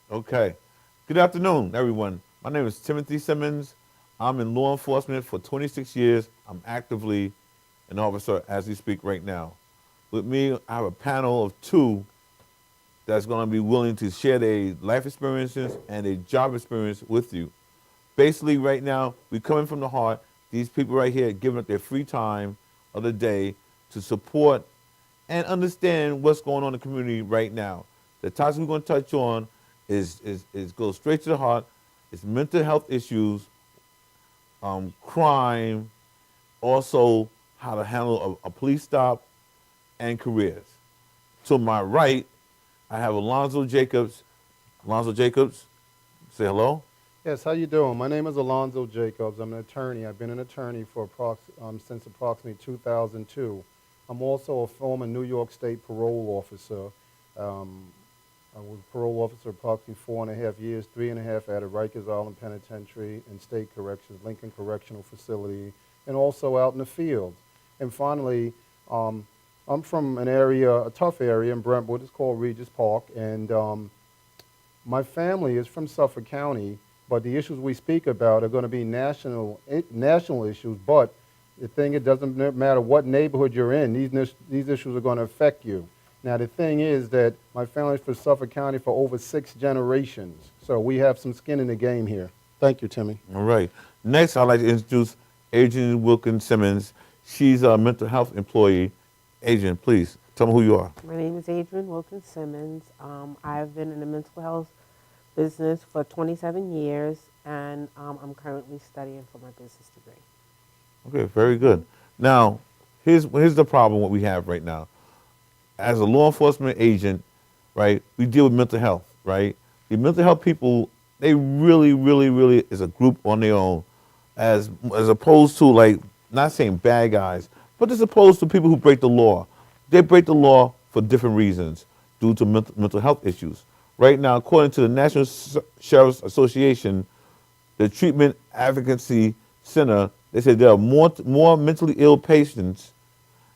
Okay. Good afternoon, everyone. My name is Timothy Simmons. I'm in law enforcement for 26 years. I'm actively an officer as we speak right now. With me, I have a panel of two that's going to be willing to share their life experiences and their job experience with you. Basically, right now, we're coming from the heart. These people right here giving up their free time of the day to support and understand what's going on in the community right now. The topic we're going to touch on is goes straight to the heart. It's mental health issues, crime, also how to handle a police stop, and careers. To my right, I have Alonzo Jacobs. Alonzo Jacobs, say hello. Yes, how you doing? My name is Alonzo Jacobs. I'm an attorney. I've been an attorney for since approximately 2002. I'm also a former New York State parole officer. Um, I was a parole officer approximately 4.5 years, 3.5 at a Rikers Island Penitentiary and State Corrections, Lincoln Correctional Facility, and also out in the field. And finally, um, I'm from an area, a tough area in Brentwood. It's called Regis Park, and my family is from Suffolk County, but the issues we speak about are going to be national issues. But the thing, it doesn't matter what neighborhood you're in, these issues are going to affect you. Now, the thing is that my family's from Suffolk County for over 6 generations, so we have some skin in the game here. Thank you, Timmy. All right. Next, I'd like to introduce Adrian Wilkins Simmons. She's a mental health employee. Adrian, please tell me who you are. My name is Adrian Wilkins Simmons. I've been in the mental health business for 27 years, and I'm currently studying for my business degree. Okay, very good. Now, here's the problem what we have right now. As a law enforcement agent, right, we deal with mental health, right? The mental health people, they really, really, really is a group on their own, as opposed to like not saying bad guys, but as opposed to people who break the law. They break the law for different reasons due to mental health issues. Right now, according to the National Sheriff's Association, the Treatment Advocacy Center, they said there are more mentally ill patients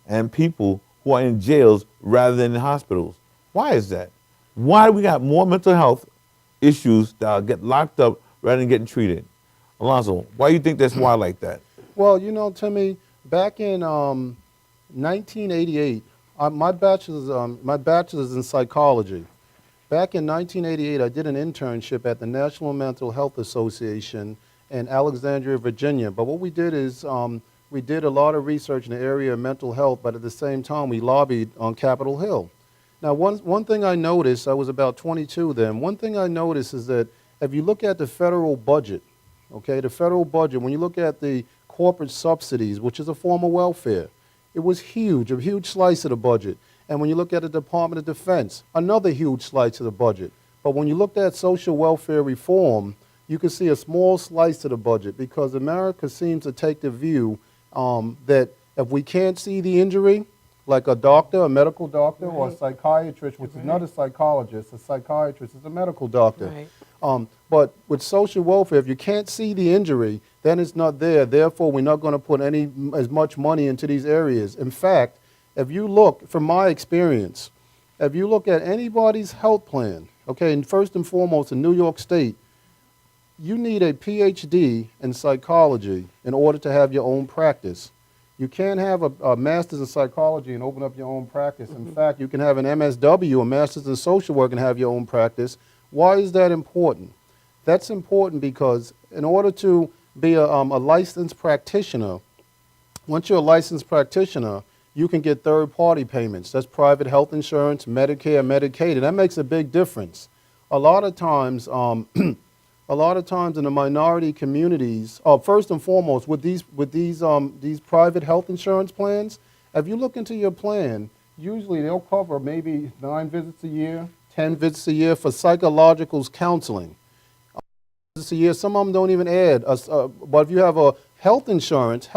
and people who are in jails rather than in hospitals. Why is that? Why do we got more mental health issues that get locked up rather than getting treated? Alonzo, why do you think that's why like that? Well, Timmy, back in 1988, my bachelor's in psychology. Back in 1988, I did an internship at the National Mental Health Association in Alexandria, Virginia. But what we did is we did a lot of research in the area of mental health, but at the same time, we lobbied on Capitol Hill. Now, one thing I noticed, I was about 22 then, one thing I noticed is that if you look at the federal budget, okay, the federal budget, when you look at the corporate subsidies, which is a form of welfare, it was huge, a huge slice of the budget. And when you look at the Department of Defense, another huge slice of the budget. But when you looked at social welfare reform, you can see a small slice of the budget because America seems to take the view that if we can't see the injury, like a doctor, a medical doctor, or a psychiatrist, which is not a psychologist, a psychiatrist is a medical doctor. Right. But with social welfare, if you can't see the injury, then it's not there. Therefore, we're not going to put as much money into these areas. In fact, if you look, from my experience, if you look at anybody's health plan, okay, and first and foremost in New York State, you need a PhD in psychology in order to have your own practice. You can't have a master's in psychology and open up your own practice. In fact, you can have an MSW, a master's in social work, and have your own practice. Why is that important? That's important because in order to be a licensed practitioner, once you're a licensed practitioner, you can get third-party payments. That's private health insurance, Medicare, Medicaid, and that makes a big difference. A lot of times, a lot of times in the minority communities, first and foremost, with these private health insurance plans, if you look into your plan, usually they'll cover maybe 9 visits a year, 10 visits a year for psychological counseling. Visits a year, some of them don't even add. But if you have a health insurance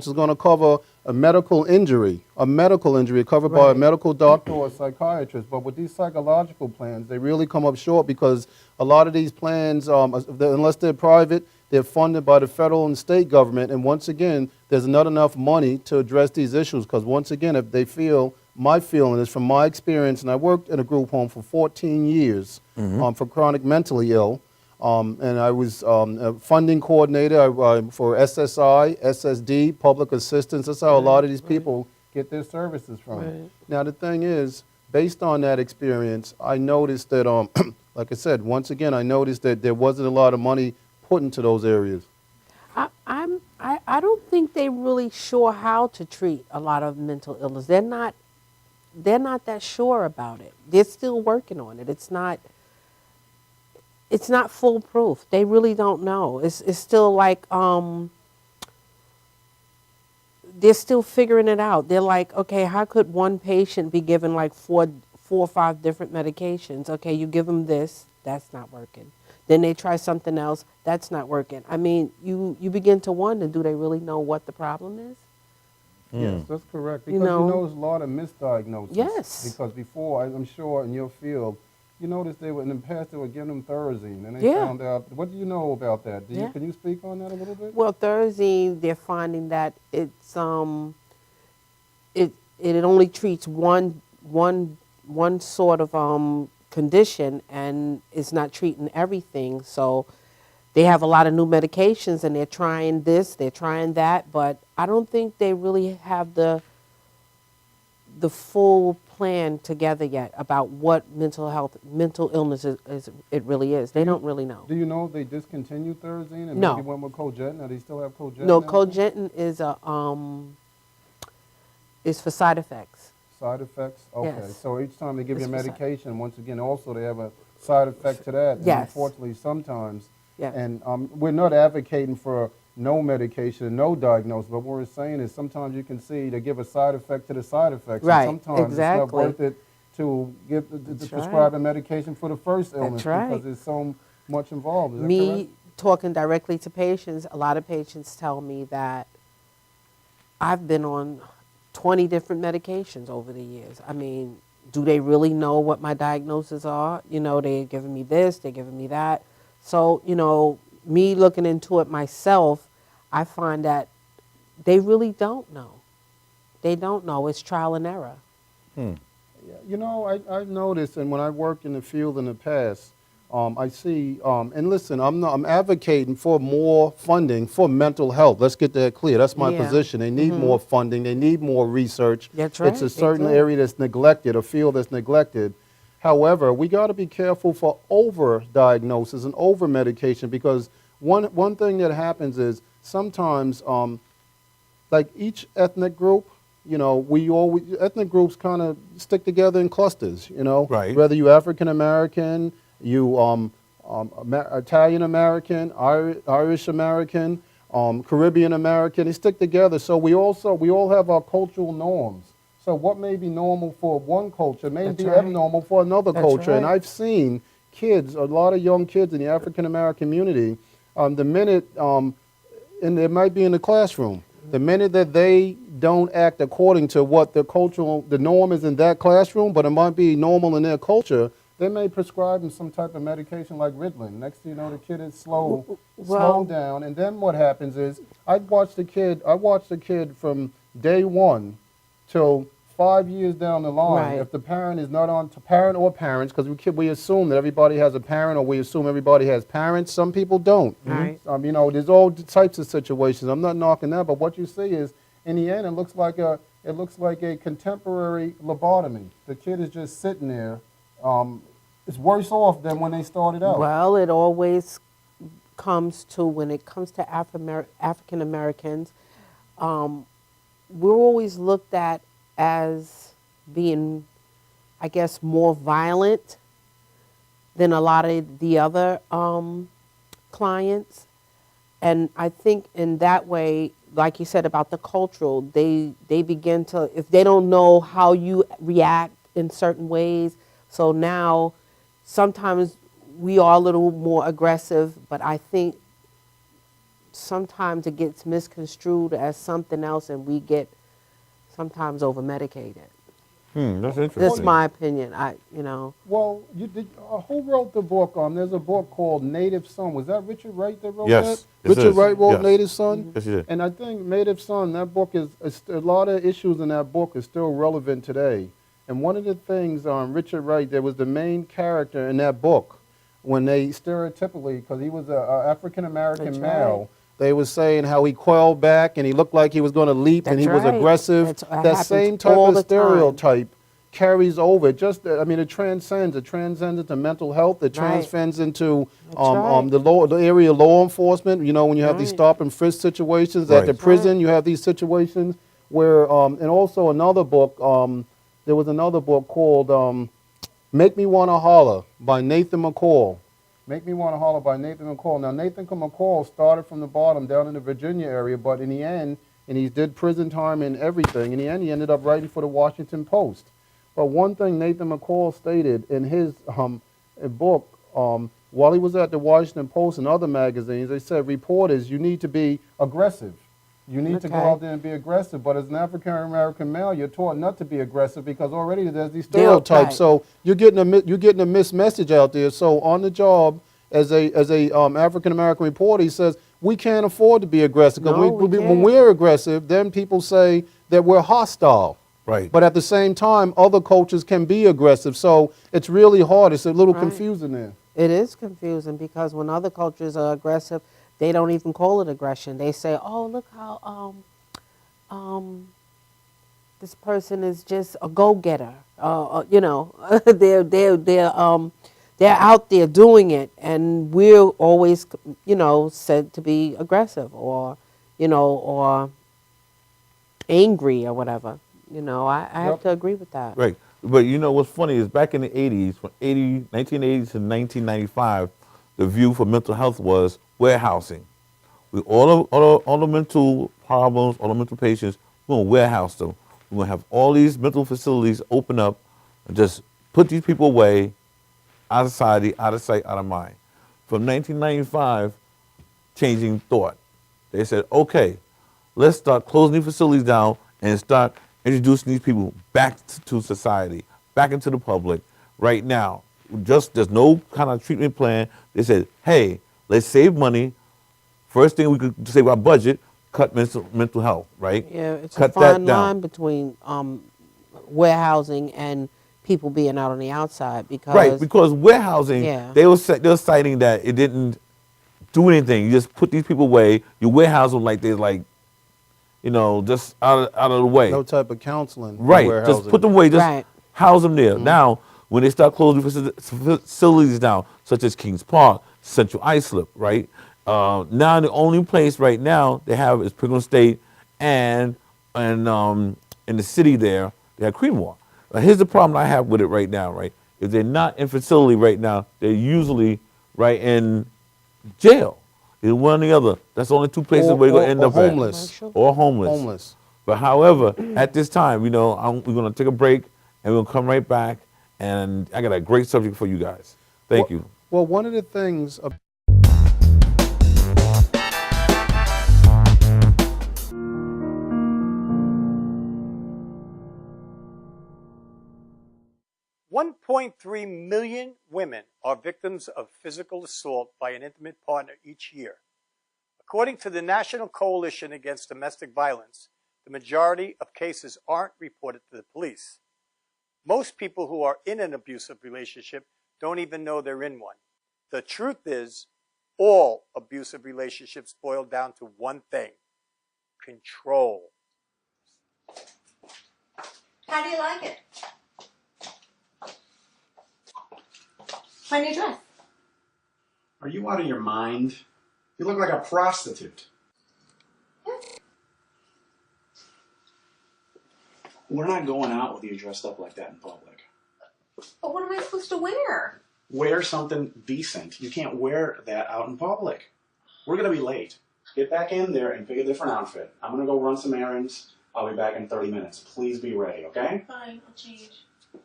is going to cover a medical injury covered by a medical doctor or a psychiatrist. But with these psychological plans, they really come up short because a lot of these plans, unless they're private, they're funded by the federal and state government. And once again, there's not enough money to address these issues because once again, if they feel my feeling is from my experience, and I worked in a group home for 14 years for chronic mentally ill. And I was a funding coordinator for SSI, SSD, public assistance. That's how a lot of these people get their services from. Right. Now, the thing is, based on that experience, I noticed that, like I said, once again, I noticed that there wasn't a lot of money put into those areas. I don't think they're really sure how to treat a lot of mental illness. They're not that sure about it. They're still working on it. It's not foolproof. They really don't know. It's still like they're still figuring it out. They're like, okay, how could one patient be given like four or five different medications? Okay, you give them this, that's not working. Then they try something else, that's not working. I mean, you begin to wonder, do they really know what the problem is? Yes, that's correct. Because You know- there's a lot of misdiagnosis. Yes. Because before, I'm sure in your field, you noticed they were in the past they were giving them Thorazine, and they Yeah. found out. What do you know about that? Yeah. Can you speak on that a little bit? Well, Thorazine, they're finding that it's it only treats one sort of condition, and it's not treating everything. So they have a lot of new medications, and they're trying this, they're trying that, but I don't think they really have the full plan together yet about what mental illness is it really is. They don't really know. Do you know if they discontinued Thorazine and No. maybe went with Cogentin? Or they still have Cogentin? No, now? Cogentin is for side effects. Side effects? Okay. Yes. So each time they give you a It's for side- medication, once again, also they have a side effect to that. And Yes. unfortunately, sometimes. Yes. And we're not advocating for no medication, no diagnosis, but what we're saying is sometimes you can see they give a side effect to the side effects. Right, And sometimes it's not exactly. worth it to give to That's prescribe right. a medication for the first illness right. because there's so much involved. Is that Me correct? talking directly to patients, a lot of patients tell me that I've been on 20 different medications over the years. I mean, do they really know what my diagnoses are? You know, they're giving me this, they're giving me that. So, you know, me looking into it myself, I find that they really don't know. They don't know. It's trial and error. Yeah, you know, I've noticed, and when I worked in the field in the past, I see, and listen, I'm advocating for more funding for mental health. Let's get that clear. That's my Yeah. position. They need more funding. They need more research. That's right, It's a they certain do. area that's neglected, a field that's neglected. However, we got to be careful for over-diagnosis and over-medication because one thing that happens is sometimes, like each ethnic group, you know, ethnic groups kind of stick together in clusters, you know. Right. Whether you African American, you Italian American, Irish American, Caribbean American, they stick together. So we all have our cultural norms. So what may be normal for one culture may That's be right. abnormal for another That's culture. And right. I've seen kids, a lot of young kids in the African American community, the minute, and it might be in the classroom, the minute that they don't act according to what the norm is in that classroom, but it might be normal in their culture, they may prescribe them some type of medication like Ritalin. Next thing you know, the kid is slow down. And then what happens is, I watched the kid from day one till 5 years down the line. Right. If the parent is not on, parent or parents, because we assume that everybody has a parent, or we assume everybody has parents. Some people don't. Right. You know, there's all types of situations. I'm not knocking that, but what you see is, in the end, it looks like a contemporary lobotomy. The kid is just sitting there. It's worse off than when they started out. Well, it always comes to, when it comes to African Americans, we're always looked at as being, I guess, more violent than a lot of the other clients. And I think in that way, like you said about the cultural, they begin to, if they don't know how you react in certain ways, so now sometimes we are a little more aggressive, but I think sometimes it gets misconstrued as something else, and we get sometimes over-medicated. That's interesting. That's my opinion. Well, who wrote the book? There's a book called Native Son. Was that Richard Wright that wrote Yes, that? it Richard is. Wright wrote Yes. Native Son? Yes, he did. And I think Native Son, that book is a lot of issues in that book is still relevant today. And one of the things, Richard Wright, there was the main character in that book, when they stereotypically, because he was an African-American That's male, right. they was saying how he quelled back and he looked like he was going to leap and That's he was right. aggressive. That That happens same type all of the time. stereotype carries over. It transcends. It transcends into mental health. It Right. transcends into That's right. the area of law enforcement. You know, when you have these Right. stop and frisk situations Right. at the That's prison, right. you have these situations where, and also another book. There was another book called "Make Me Wanna Holler" by Nathan McCall. Make Me Wanna Holler by Nathan McCall. Now, Nathan McCall started from the bottom down in the Virginia area, but in the end, and he did prison time and everything. In the end, he ended up writing for the Washington Post. But one thing Nathan McCall stated in his book, while he was at the Washington Post and other magazines, they said, reporters, you need to be aggressive. You need to go Okay. out there and be aggressive. But as an African-American male, you're taught not to be aggressive because already there's these They're- stereotypes. right. So you're getting a missed message out there. So on the job, as a African-American reporter, he says, we can't afford to be aggressive. Because No, we when can't. we're aggressive, then people say that we're hostile. Right. But at the same time, other cultures can be aggressive. So it's really hard. It's a little Right. confusing there. It is confusing because when other cultures are aggressive, they don't even call it aggression. They say, "Oh, look how this person is just a go-getter." They're out there doing it, and we're always, said to be aggressive or angry or whatever. I have Yep. to agree with that. Right. But you know what's funny is back in the 80s, from 1980 to 1995, the view for mental health was warehousing. All the mental problems, all the mental patients, we're going to warehouse them. We're going to have all these mental facilities open up and just put these people away, out of society, out of sight, out of mind. From 1995, changing thought. They said, okay, let's start closing these facilities down and start introducing these people back to society, back into the public right now. There's no kind of treatment plan. They said, hey, let's save money. First thing we could save our budget, cut mental health, right? Yeah, it's cut a that fine down. line between warehousing and people being out on the outside because Right, because warehousing, Yeah. they were citing that it didn't do anything. You just put these people away. You warehouse them like they're just out of the way. No type of counseling. in Right, just warehousing. put them away. Just Right. house them there. Now, when they start closing facilities down, such as Kings Park, Central Islip, right? Now the only place right now they have is Pilgrim State and in the city there, they have Creedmoor. Here's the problem I have with it right now, right? If they're not in facility right now, they're usually right in jail. Either one or the other. That's the only two places where you're going to end or up homeless. at. Or homeless. Homeless. But however, at this time, we're going to take a break and we're going to come right back. And I got a great subject for you guys. Thank you. Well, one of the things. $1.3 million women are victims of physical assault by an intimate partner each year. According to the National Coalition Against Domestic Violence, the majority of cases aren't reported to the police. Most people who are in an abusive relationship don't even know they're in one. The truth is, all abusive relationships boil down to one thing: control. How do you like it? My new dress. Are you out of your mind? You look like a prostitute. We're not going out with you dressed up like that in public. But what am I supposed to wear? Wear something decent. You can't wear that out in public. We're going to be late. Get back in there and pick a different outfit. I'm going to go run some errands. I'll be back in 30 minutes. Please be ready, okay? Fine, I'll change.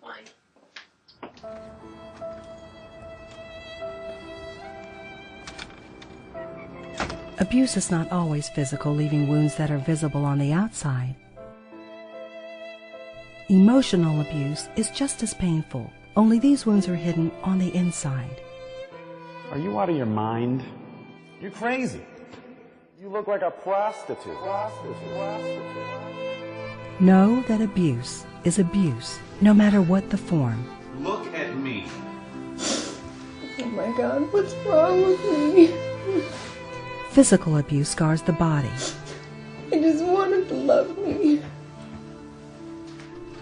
Fine. Abuse is not always physical, leaving wounds that are visible on the outside. Emotional abuse is just as painful, only these wounds are hidden on the inside. Are you out of your mind? You're crazy. You look like a prostitute. Know that abuse is abuse, no matter what the form. Look at me. Oh my God, what's wrong with me? Physical abuse scars the body, I just wanted to love me.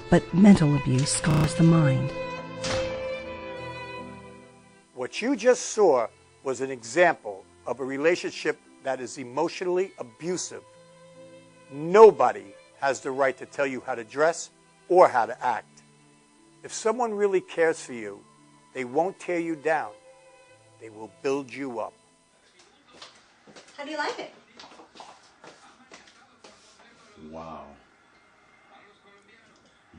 but mental abuse scars the mind. What you just saw was an example of a relationship that is emotionally abusive. Nobody has the right to tell you how to dress or how to act. If someone really cares for you, they won't tear you down. They will build you up. How do you like it? Wow.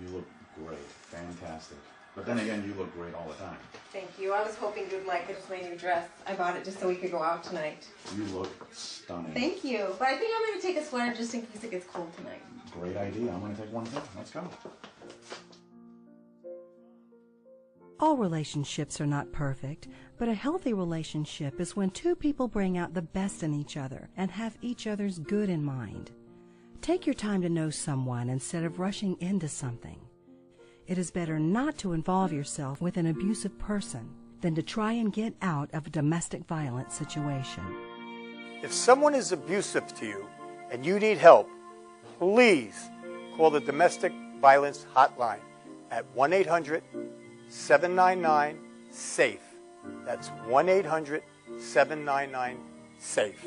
You look great. Fantastic. But then again, you look great all the time. Thank you. I was hoping you'd like it. It's my new dress. I bought it just so we could go out tonight. You look stunning. Thank you. But I think I'm going to take a sweater just in case it gets cold tonight. Great idea. I'm going to take one too. Let's go. All relationships are not perfect, but a healthy relationship is when two people bring out the best in each other and have each other's good in mind. Take your time to know someone instead of rushing into something. It is better not to involve yourself with an abusive person than to try and get out of a domestic violence situation. If someone is abusive to you and you need help, please call the Domestic Violence Hotline at 1-800-799-SAFE. That's 1-800-799-SAFE.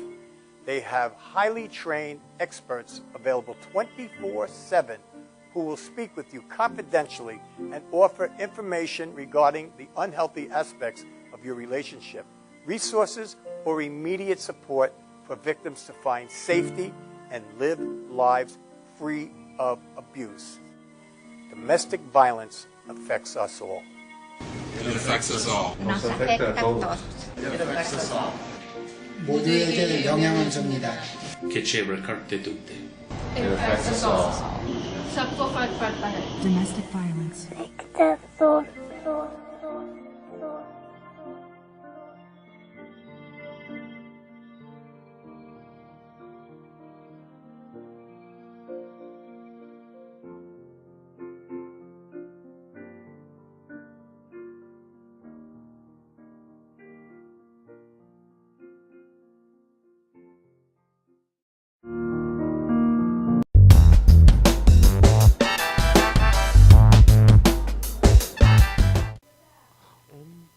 They have highly trained experts available 24/7 who will speak with you confidentially and offer information regarding the unhealthy aspects of your relationship, resources, or immediate support for victims to find safety and live lives free of abuse. Domestic violence affects us all. It affects us all. It affects us all. 모두에게 영향을 줍니다. Che ci ricarte tutte. It affects us all. Domestic violence.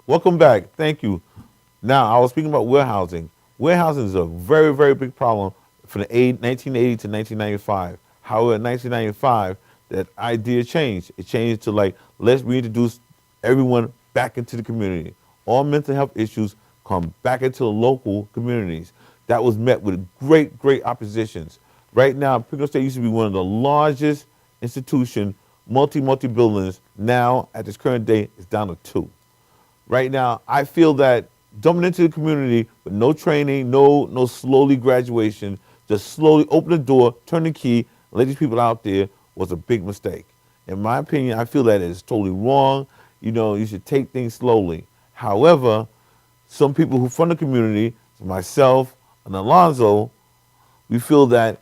Welcome back. Thank you. Now, I was speaking about warehousing. Warehousing is a very, very big problem from the 1980 to 1995. However, in 1995, that idea changed. It changed to like, let's reintroduce everyone back into the community. All mental health issues come back into the local communities. That was met with great, great oppositions. Right now, Pringle State used to be one of the largest institution, multi buildings. Now, at this current day, it's down to 2. Right now, I feel that dumping into the community with no training, no slowly graduation, just slowly open the door, turn the key, and let these people out there was a big mistake. In my opinion, I feel that it's totally wrong. You know, you should take things slowly. However, some people who from the community, myself and Alonzo, we feel that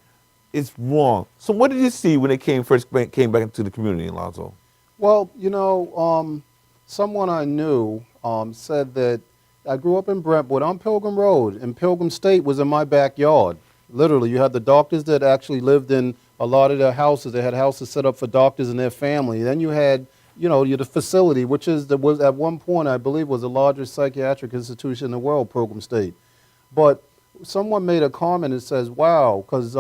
it's wrong. So what did you see when they came back into the community, Alonzo? Well, you know, someone I knew said that I grew up in Brentwood on Pilgrim Road, and Pilgrim State was in my backyard. Literally, you had the doctors that actually lived in a lot of their houses. They had houses set up for doctors and their family. Then you had, you know, the facility, which was at one point, I believe, was the largest psychiatric institution in the world, Pilgrim State. But someone made a comment and says, wow, because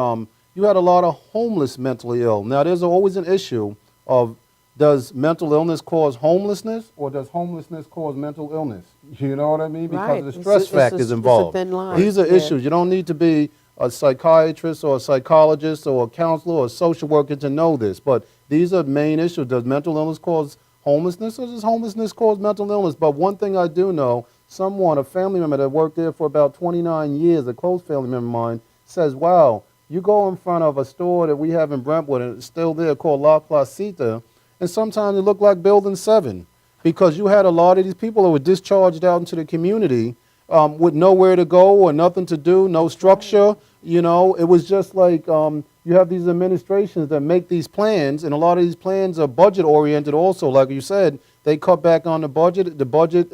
you had a lot of homeless mentally ill. Now, there's always an issue of, does mental illness cause homelessness, or does homelessness cause mental illness? You know what I mean? Because Right. of the stress factors involved. It's a thin line. These are Yeah. issues. You don't need to be a psychiatrist or a psychologist or a counselor or a social worker to know this. But these are main issues. Does mental illness cause homelessness, or does homelessness cause mental illness? But one thing I do know, someone, a family member that worked there for about 29 years, a close family member of mine, says, wow, you go in front of a store that we have in Brentwood, and it's still there, called La Placita, and sometimes it looked like Building 7 because you had a lot of these people that were discharged out into the community with nowhere to go or nothing to do, no structure. You know, it was just like you have these administrations that make these plans, and a lot of these plans are budget oriented also. Like you said, they cut back on the budget. The budget,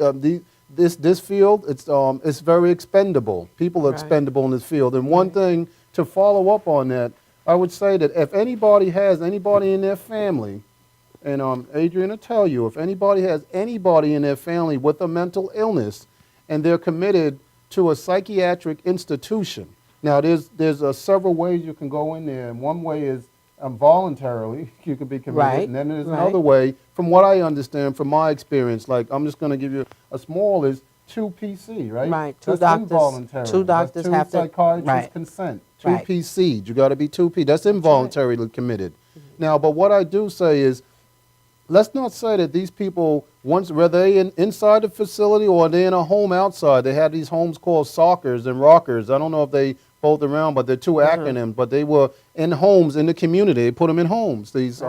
this field, it's very expendable. People are expendable in this field. And one thing to follow up on that, I would say that if anybody has anybody in their family, and Adrian will tell you, if anybody has anybody in their family with a mental illness, and they're committed to a psychiatric institution. Now, there's several ways you can go in there, and one way is voluntarily, you can be committed, Right, and then there's right. another way, from what I understand, from my experience, like I'm just going to give you a small, is 2 PC, right? Right, That's involuntary. two doctors That's have to- psychiatrists' right. consent. 2 Right. PC, you got to be 2P. That's involuntarily committed. Now, but what I do say is, let's not say that these people, once whether they inside the facility or they're in a home outside, they had these homes called Sockers and Rockers. I don't know if they both around, but they're 2 acronyms. But they were in homes in the community. They put them in homes. These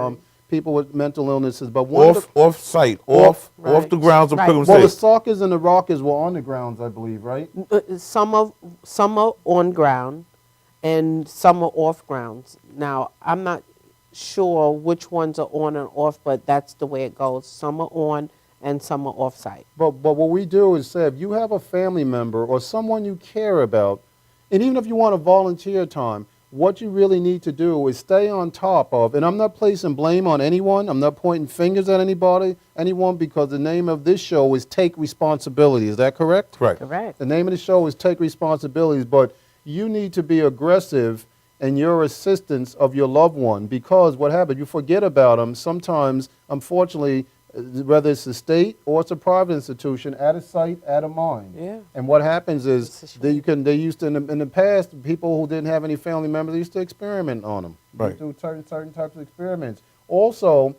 people with mental illnesses. But one of the, Off site, off the grounds of Right. Pilgrim well, the State. Sockers and the Rockers were on the grounds, I believe, right? Some are on ground, and some are off grounds. Now, I'm not sure which ones are on and off, but that's the way it goes. Some are on, and some are off site. But what we do is say, if you have a family member or someone you care about, and even if you want to volunteer time, what you really need to do is stay on top of, and I'm not placing blame on anyone, I'm not pointing fingers at anyone, because the name of this show is Take Responsibility. Is that correct? Correct. Correct. The name of the show is Take Responsibilities, but you need to be aggressive in your assistance of your loved one, because what happens, you forget about them. Sometimes, unfortunately, whether it's a state or it's a private institution, out of sight, out of mind. Yeah. And what happens It's a is shame. they used to, in the past, people who didn't have any family members, they used to experiment on them. Right. Do certain types of experiments. Also,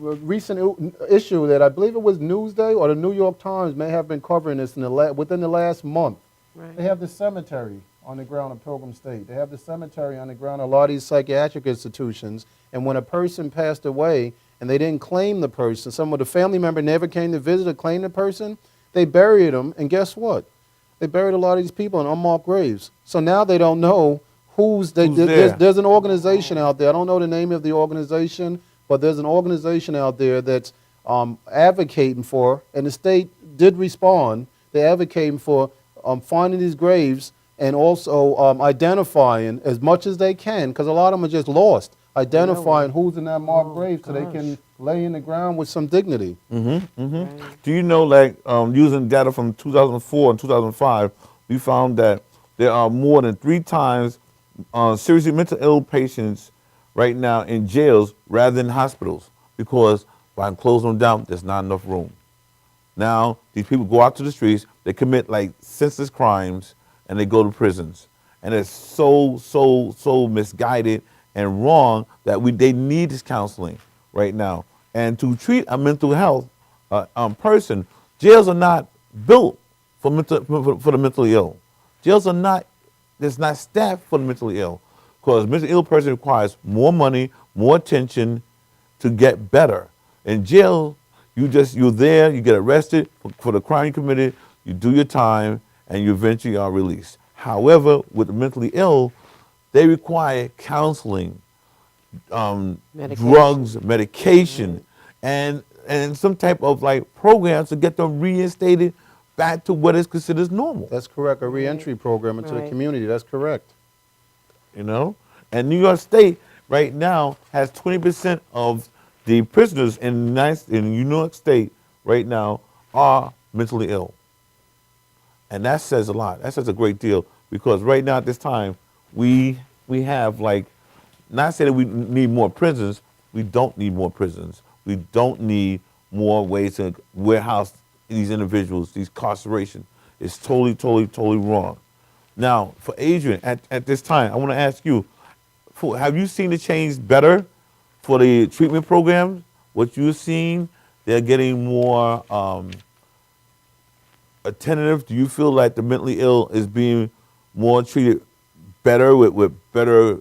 a recent issue that I believe it was Newsday or the New York Times may have been covering this within the last month. Right. They have the cemetery on the ground of Pilgrim State. They have the cemetery on the ground of a lot of these psychiatric institutions. And when a person passed away and they didn't claim the person, some of the family member never came to visit or claim the person, they buried them. And guess what? They buried a lot of these people in unmarked graves. So now they don't know who's there. There's an organization out there. I don't know the name of the organization, but there's an organization out there that's advocating for, and the state did respond. They're advocating for finding these graves and also identifying as much as they can, because a lot of them are just lost, identifying who's in that marked grave so they can lay in the ground with some dignity. Do you know, like, using data from 2004 and 2005, we found that there are more than 3 times seriously mental ill patients right now in jails rather than hospitals, because by closing them down, there's not enough room. Now, these people go out to the streets, they commit like senseless crimes, and they go to prisons. And it's so misguided and wrong that they need this counseling right now. And to treat a mental health person, jails are not built for the mentally ill. Jails are not, there's not staff for the mentally ill, because a mentally ill person requires more money, more attention to get better. In jail, you're there, you get arrested for the crime you committed, you do your time, and you eventually are released. However, with the mentally ill, they require counseling, drugs, medication, and some type of like programs to get them reinstated back to what is considered normal. That's correct, a reentry program into the Right. community. That's correct. You know, and New York State right now has 20% of the prisoners in New York State right now are mentally ill. And that says a lot. That says a great deal, because right now at this time, we have like, not saying that we need more prisons, we don't need more prisons. We don't need more ways to warehouse these individuals, these incarceration. It's totally wrong. Now, for Adrian, at this time, I want to ask you, have you seen the change better for the treatment programs? What you've seen, they're getting more attentive. Do you feel like the mentally ill is being more treated better with better,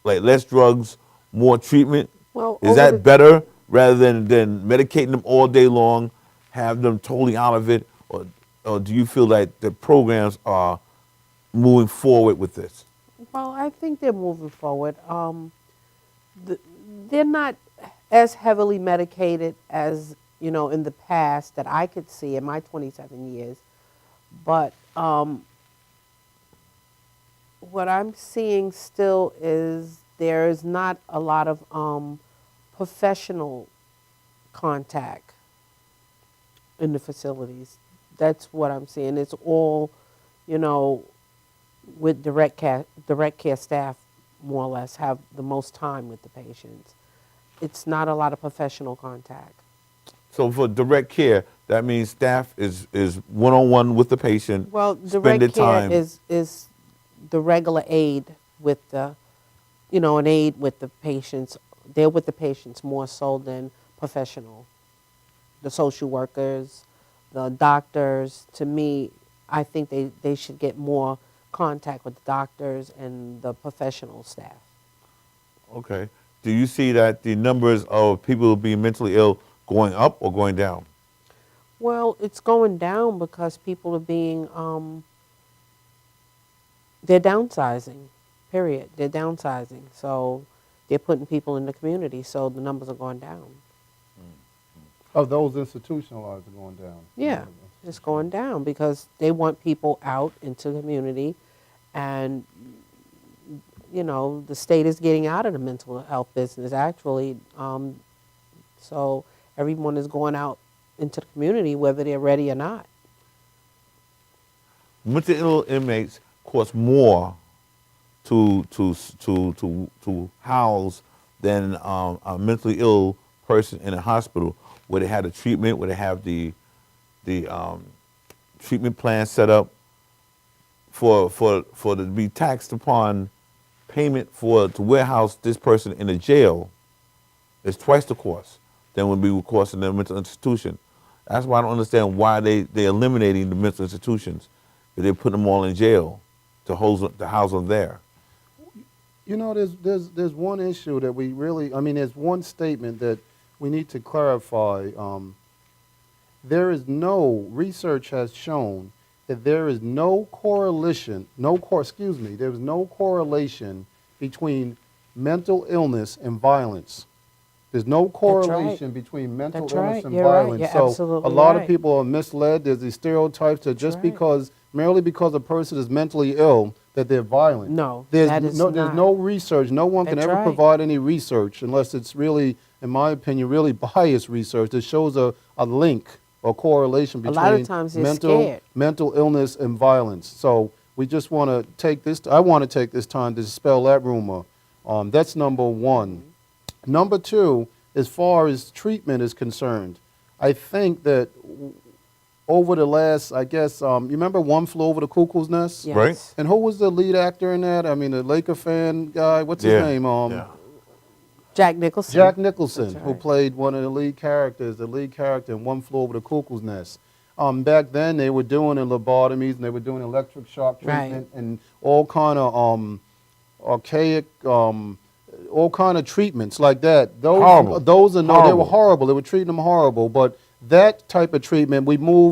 like less drugs, more treatment? Well, is that better rather than medicating them all day long, have them totally out of it, or do you feel like the programs are moving forward with this? Well, I think they're moving forward. They're not as heavily medicated as, you know, in the past that I could see in my 27 years. But what I'm seeing still is there is not a lot of professional contact in the facilities. That's what I'm seeing. It's all, you know, with direct care staff more or less have the most time with the patients. It's not a lot of professional contact. So for direct care, that means staff is one-on-one with the patient. Well, spend direct their care time. is the regular aid with the, you know, an aid with the patients. They're with the patients more so than professional. The social workers, the doctors, to me, I think they should get more contact with the doctors and the professional staff. Okay. Do you see that the numbers of people being mentally ill going up or going down? Well, it's going down because people are being, they're downsizing, period. They're downsizing. So they're putting people in the community, so the numbers are going down. Of those institutionalized are going down. Yeah, it's going down because they want people out into the community, and, you know, the state is getting out of the mental health business, actually. So everyone is going out into the community, whether they're ready or not. Mental ill inmates cost more to house than a mentally ill person in a hospital, where they have the treatment, where they have the treatment plan set up for to be taxed upon payment to warehouse this person in a jail is twice the cost than would be cost in a mental institution. That's why I don't understand why they're eliminating the mental institutions if they're putting them all in jail to house them there. You know, there's one issue that we really, I mean, there's one statement that we need to clarify. There is no, research has shown that there is no correlation, there's no correlation between mental illness and violence. There's no correlation between mental illness right. and You're violence. right. You're So absolutely a lot of right. people are misled. There's these stereotypes that just right. merely because a person is mentally ill, that they're violent. No, there's that is there's not. no research. No one can That's ever right. provide any research unless it's really, in my opinion, really biased research that shows a link or correlation A between lot of times they're scared. mental illness and violence. So we just want to take this. I want to take this time to dispel that rumor. That's number one. Number two, as far as treatment is concerned, I think that over the last, I guess, you remember One Flew Over the Cuckoo's Nest? Yes. Right. And who was the lead actor in that? I mean, the Laker fan guy. What's his Yeah. name? Yeah. Jack Nicholson. Jack Nicholson, That's who right. played one of the lead characters in One Flew Over the Cuckoo's Nest. Back then, they were doing lobotomies and they were doing electric shock treatment and all kind of archaic, all kind of treatments like that. Horrible. Those are no, they were Horrible. horrible. They were treating them horrible. But that type of treatment,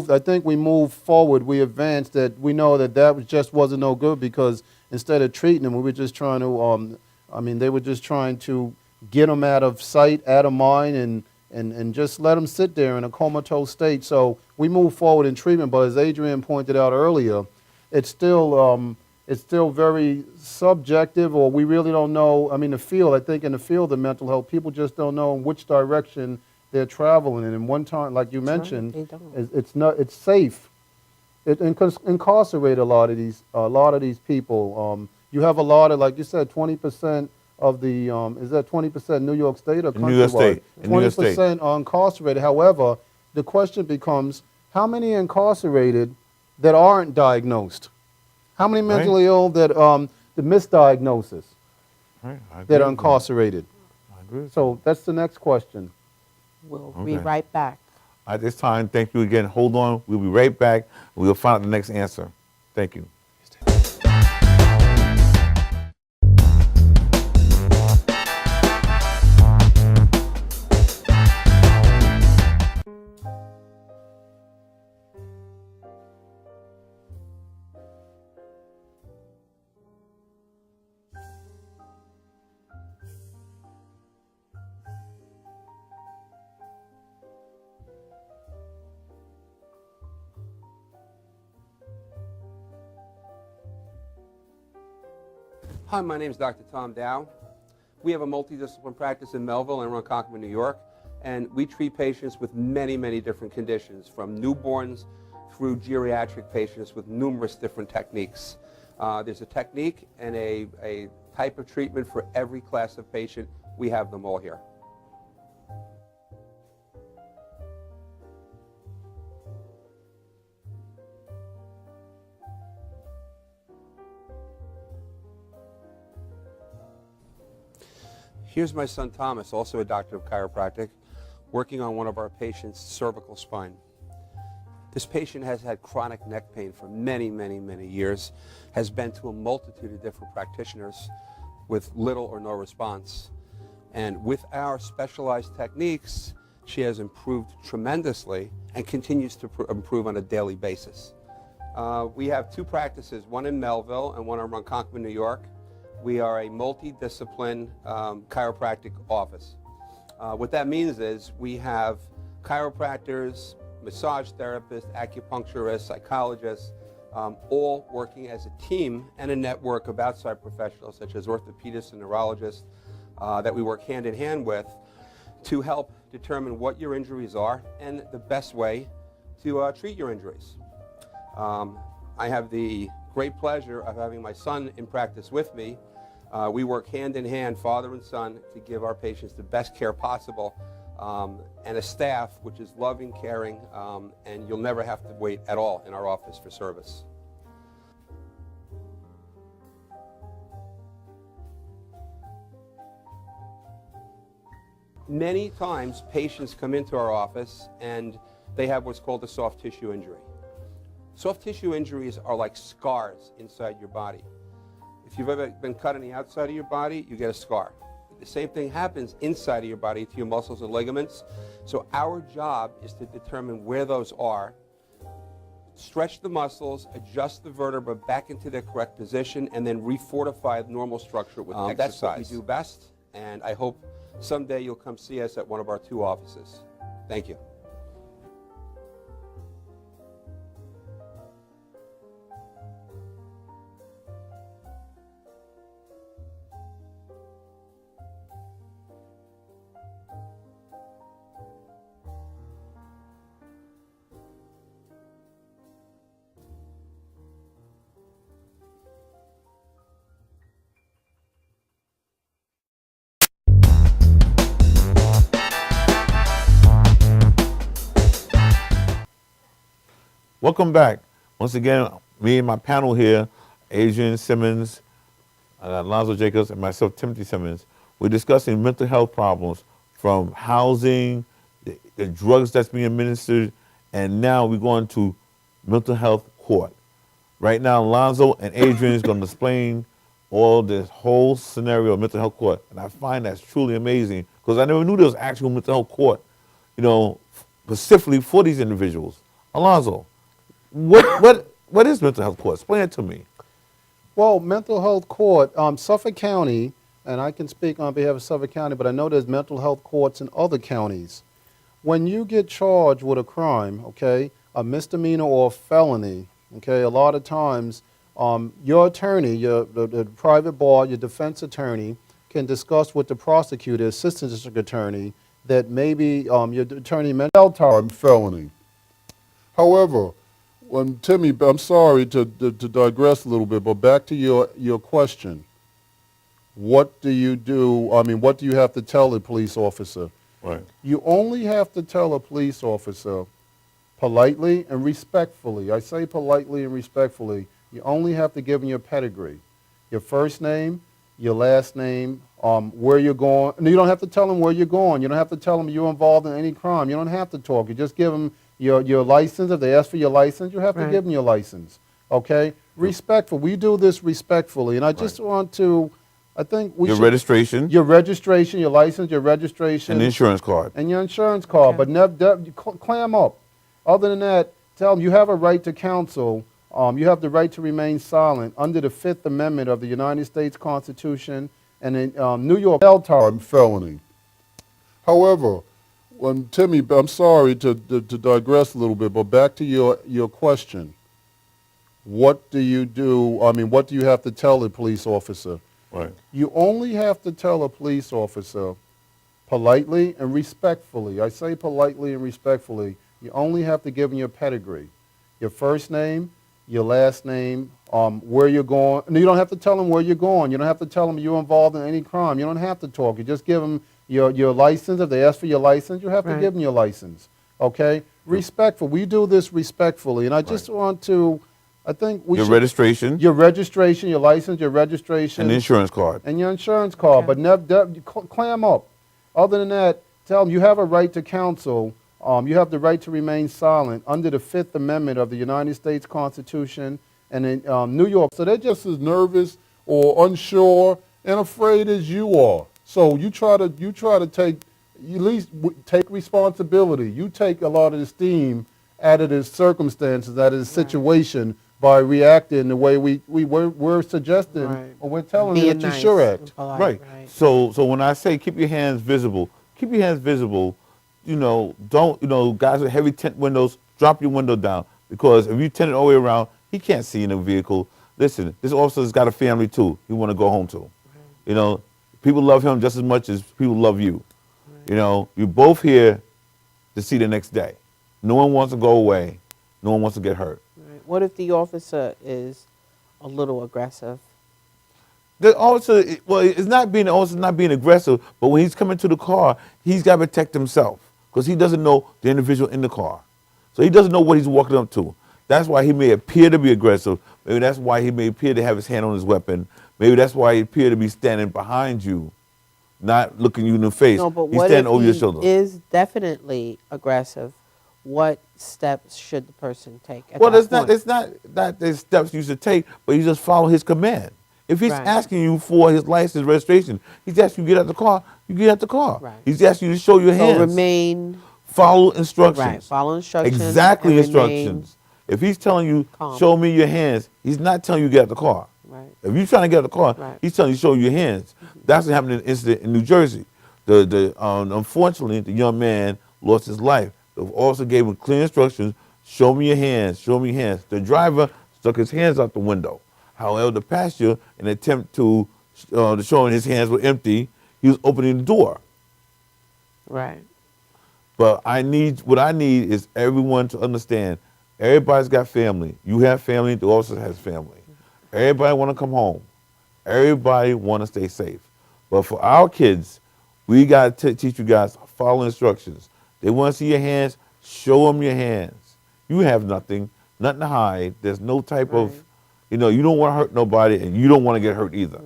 I think we moved forward. We advanced that. We know that just wasn't no good because instead of treating them, we were just trying to, they were just trying to get them out of sight, out of mind, and just let them sit there in a comatose state. So we moved forward in treatment, but as Adrienne pointed out earlier, it's still very subjective, or we really don't know. I mean, I think in the field of mental health, people just don't know in which direction they're traveling. And in one time, like you mentioned, they don't. it's safe. It incarcerate a lot of these people. You have a lot of, like you said, 20% of the, is that 20% New York State or countrywide? New York State. In New York State. 20% are incarcerated. However, the question becomes, how many incarcerated that aren't diagnosed? How many mentally ill that, the misdiagnosis Right. I agree that are with you. incarcerated? I agree with you. So that's the next question. We'll be Okay. right back. At this time, thank you again. Hold on. We'll be right back. We'll find out the next answer. Thank you. Hi, my name is Dr. Tom Dow. We have a multidisciplinary practice in Melville and Ronkonkoma, New York, and we treat patients with many, many different conditions, from newborns through geriatric patients with numerous different techniques. There's a technique and a type of treatment for every class of patient. We have them all here. Here's my son Thomas, also a doctor of chiropractic, working on one of our patients' cervical spine. This patient has had chronic neck pain for many, many, many years, has been to a multitude of different practitioners with little or no response. And with our specialized techniques, she has improved tremendously and continues to improve on a daily basis. We have two practices, one in Melville and one in Ronkonkoma, New York. We are a multidiscipline chiropractic office. What that means is we have chiropractors, massage therapists, acupuncturists, psychologists, all working as a team and a network of outside professionals such as orthopedists and neurologists that we work hand in hand with to help determine what your injuries are and the best way to treat your injuries. I have the great pleasure of having my son in practice with me. We work hand in hand, father and son, to give our patients the best care possible, and a staff which is loving, caring, and you'll never have to wait at all in our office for service. Many times patients come into our office and they have what's called a soft tissue injury. Soft tissue injuries are like scars inside your body. If you've ever been cut on the outside of your body, you get a scar. The same thing happens inside of your body to your muscles and ligaments. So our job is to determine where those are, stretch the muscles, adjust the vertebra back into their correct position, and then refortify the normal structure with exercise. That's what we do best, and I hope someday you'll come see us at one of our two offices. Thank you. Welcome back. Once again, me and my panel here, Adrian Simmons, Alonzo Jacobs, and myself, Timothy Simmons, we're discussing mental health problems from housing, the drugs that's being administered, and now we're going to mental health court. Right now, Alonzo and Adrian is going to explain all this whole scenario of mental health court, and I find that's truly amazing because I never knew there was actual mental health court, specifically for these individuals. Alonzo, what is mental health court? Explain it to me. Well, mental health court, Suffolk County, and I can speak on behalf of Suffolk County, but I know there's mental health courts in other counties. When you get charged with a crime, okay, a misdemeanor or a felony, okay, a lot of times your attorney, the private bar, your defense attorney can discuss with the prosecutor, assistant district attorney, that maybe your attorney mental time felony. However, Timmy, I'm sorry to digress a little bit, but back to your question. What do you do? What do you have to tell a police officer? Right. You only have to tell a police officer politely and respectfully. I say politely and respectfully. You only have to give them your pedigree, your first name, your last name, where you're going. And you don't have to tell them where you're going. You don't have to tell them you're involved in any crime. You don't have to talk. You just give them your license. If they ask for your license, you have to give them your license. Okay? Respectful. We do this respectfully. And I just want to, I think we should. Your registration. Your registration, your license, your registration. And the insurance card. And your insurance card. Okay. But clam up. Other than that, tell them you have a right to counsel. You have the right to remain silent under the Fifth Amendment of the United States Constitution and in New York time felony. However, Timmy, I'm sorry to digress a little bit, but back to your question. What do you do? What do you have to tell a police officer? Right. You only have to tell a police officer politely and respectfully. I say politely and respectfully. You only have to give them your pedigree, your first name, your last name, where you're going. And you don't have to tell them where you're going. You don't have to tell them you're involved in any crime. You don't have to talk. You just give them your license. If they ask for your license, you have to give them your license. Okay? Respectful. We do this respectfully. And I just want to, I think we Your should. registration. Your registration, your license, your registration. And the insurance card. And your insurance card. But never, clam up. Other than that, tell them you have a right to counsel. You have the right to remain silent under the Fifth Amendment of the United States Constitution and in New York. So they're just as nervous or unsure and afraid as you are. So you try to take, at least take responsibility. You take a lot of the steam out of the circumstances, out of the situation by reacting the way we're suggesting or we're telling you that you should act. Right. So when I say keep your hands visible, you know, don't, you know, guys with heavy tint windows, drop your window down, because if you tint it all the way around, he can't see in the vehicle. Listen, this officer's got a family too he want to go home to. You know, people love him just as much as people love you. You know, you're both here to see the next day. No one wants to go away. No one wants to get hurt. What if the officer is a little aggressive? The officer, well, it's not being the officer not being aggressive, but when he's coming to the car, he's got to protect himself because he doesn't know the individual in the car. So he doesn't know what he's walking up to. That's why he may appear to be aggressive. Maybe that's why he may appear to have his hand on his weapon. Maybe that's why he appear to be standing behind you, not looking you in the face. No, but he's what standing if over he your shoulder. is definitely aggressive? What steps should the person take? At Well, that it's not. point? It's not that there's steps you should take, but you just follow his command. If he's Right. asking you for his license registration, he's asking you to get out the car. You get out the car. Right. He's asking you to show your hands. So remain. Follow instructions. Right. Follow instructions. Exactly and instructions. If he's telling you, calm. show me your hands, he's not telling you to get out the car. Right. If you're trying to get out the car, Right. he's telling you to show your hands. That's what happened in an incident in New Jersey. Unfortunately, the young man lost his life. The officer gave him clear instructions, show me your hands, show me your hands. The driver stuck his hands out the window. However, the passenger, in an attempt to show him his hands were empty, he was opening the door. Right. But what I need is everyone to understand, everybody's got family. You have family, the officer has family. Everybody want to come home. Everybody want to stay safe. But for our kids, we got to teach you guys, follow instructions. They want to see your hands, show them your hands. You have nothing to hide. There's no type of, you know, you don't want to hurt nobody and you don't want to get hurt either.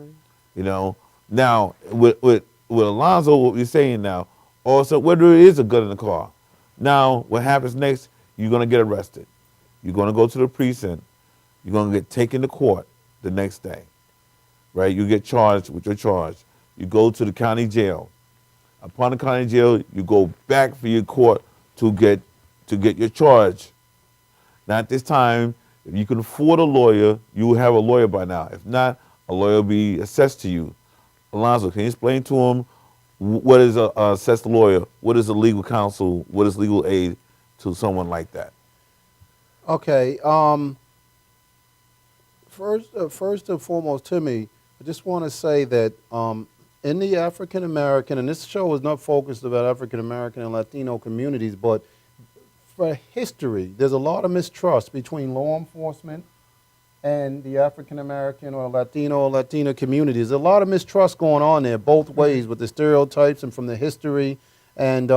You know, now with Alonzo, what we're saying now, also whether it is a gun in the car, now what happens next, you're going to get arrested. You're going to go to the precinct. You're going to get taken to court the next day, right? You get charged with your charge. You go to the county jail. Upon the county jail, you go back for your court to get your charge. Now at this time, if you can afford a lawyer, you will have a lawyer by now. If not, a lawyer will be assessed to you. Alonzo, can you explain to him what is a assessed lawyer? What is a legal counsel? What is legal aid to someone like that? Okay. First and foremost, Timmy, I just want to say that in the African American, and this show is not focused about African American and Latino communities, but for history, there's a lot of mistrust between law enforcement and the African American or Latino or Latina communities. There's a lot of mistrust going on there both ways with the stereotypes and from the history. And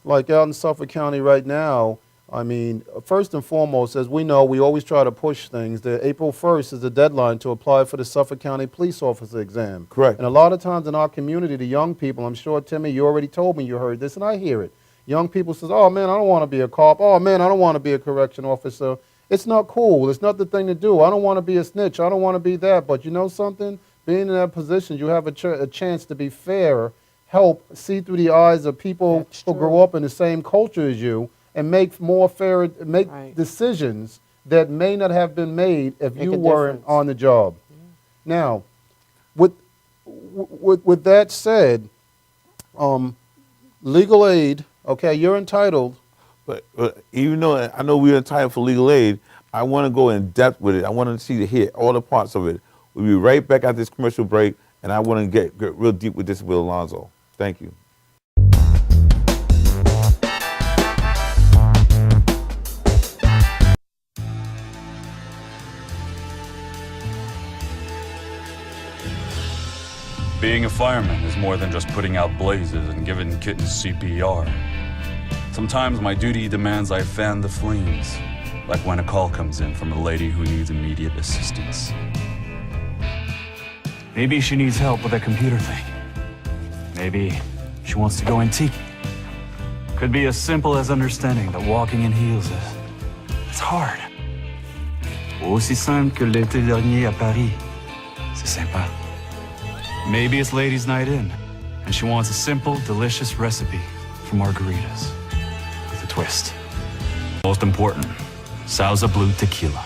like out in Suffolk County right now, I mean, first and foremost, as we know, we always try to push things. The April 1st is the deadline to apply for the Suffolk County police officer exam. Correct. And a lot of times in our community, the young people, I'm sure, Timmy, you already told me you heard this, and I hear it. Young people says, oh, man, I don't want to be a cop. Oh, man, I don't want to be a correction officer. It's not cool. It's not the thing to do. I don't want to be a snitch. I don't want to be that. But you know something? Being in that position, you have a chance to be fair, help see through the eyes of people who grow up in the same culture as you, and make more fair, decisions that may not have been made if you weren't on the job. Now, with that said, legal aid, okay, you're entitled. But even though I know we're entitled for legal aid, I want to go in depth with it. I want to hear all the parts of it. We'll be right back after this commercial break, and I want to get real deep with this with Alonzo. Thank you. Being a fireman is more than just putting out blazes and giving kittens CPR. Sometimes my duty demands I fan the flames, like when a call comes in from a lady who needs immediate assistance. Maybe she needs help with a computer thing. Maybe she wants to go antique. Could be as simple as understanding that walking in heels it's hard. Ou aussi simple que l'été dernier à Paris. C'est sympa. Maybe it's ladies' night in, and she wants a simple, delicious recipe for margaritas with a twist. Most important, Sauza Blue Tequila.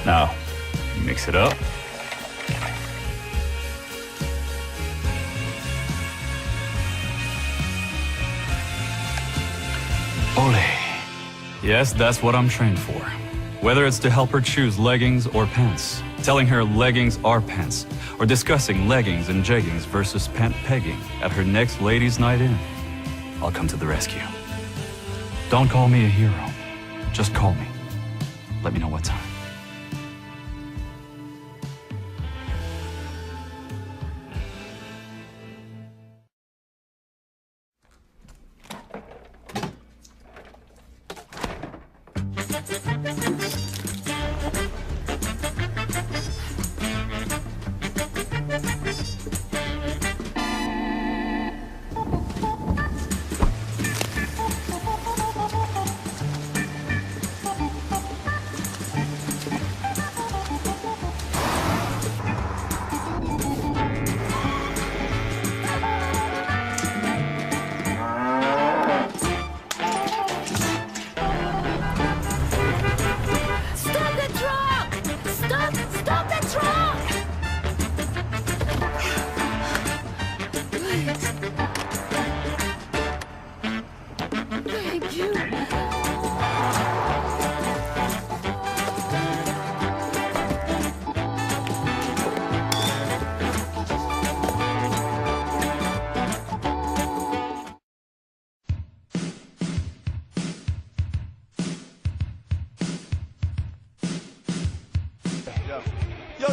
Now, mix it up. Ole. Yes, that's what I'm trained for. Whether it's to help her choose leggings or pants, telling her leggings are pants, or discussing leggings and jeggings versus pant pegging at her next ladies' night in, I'll come to the rescue. Don't call me a hero. Just call me. Let me know what time.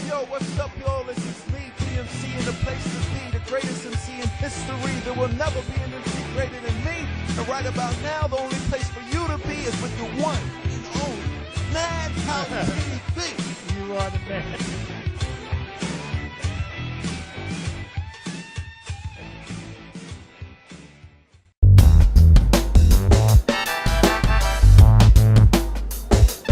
Yo, what's up, y'all? This is me, PMC, in the place to be, the greatest MC in history. There will never be an MC greater than me. And right about now, the only place for you to be is with the one and only Madhouse TV. You are the man.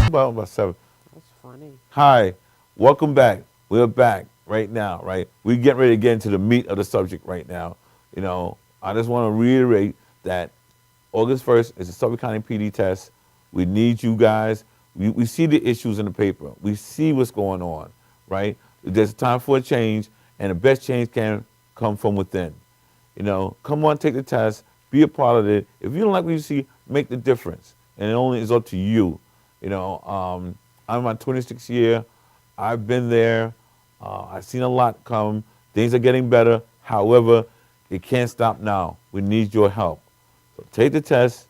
About 7. That's funny. Hi, welcome back. We're back right now, right? We're getting ready to get into the meat of the subject right now. You know, I just want to reiterate that August 1st is a Suffolk County PD test. We need you guys. We see the issues in the paper. We see what's going on, right? There's time for a change, and the best change can come from within. You know, come on, take the test, be a part of it. If you don't like what you see, make the difference. And it only is up to you. You know, I'm in my 26th year. I've been there. I've seen a lot come. Things are getting better. However, it can't stop now. We need your help. So take the test.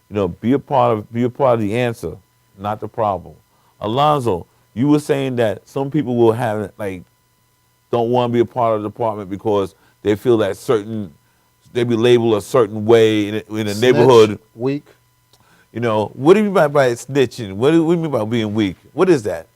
You know, be a part of the answer, not the problem. Alonzo, you were saying that some people will have don't want to be a part of the department because they feel that they be labeled a certain way in the neighborhood. Weak. You know, what do you mean by snitching? What do you mean by being weak? What is that?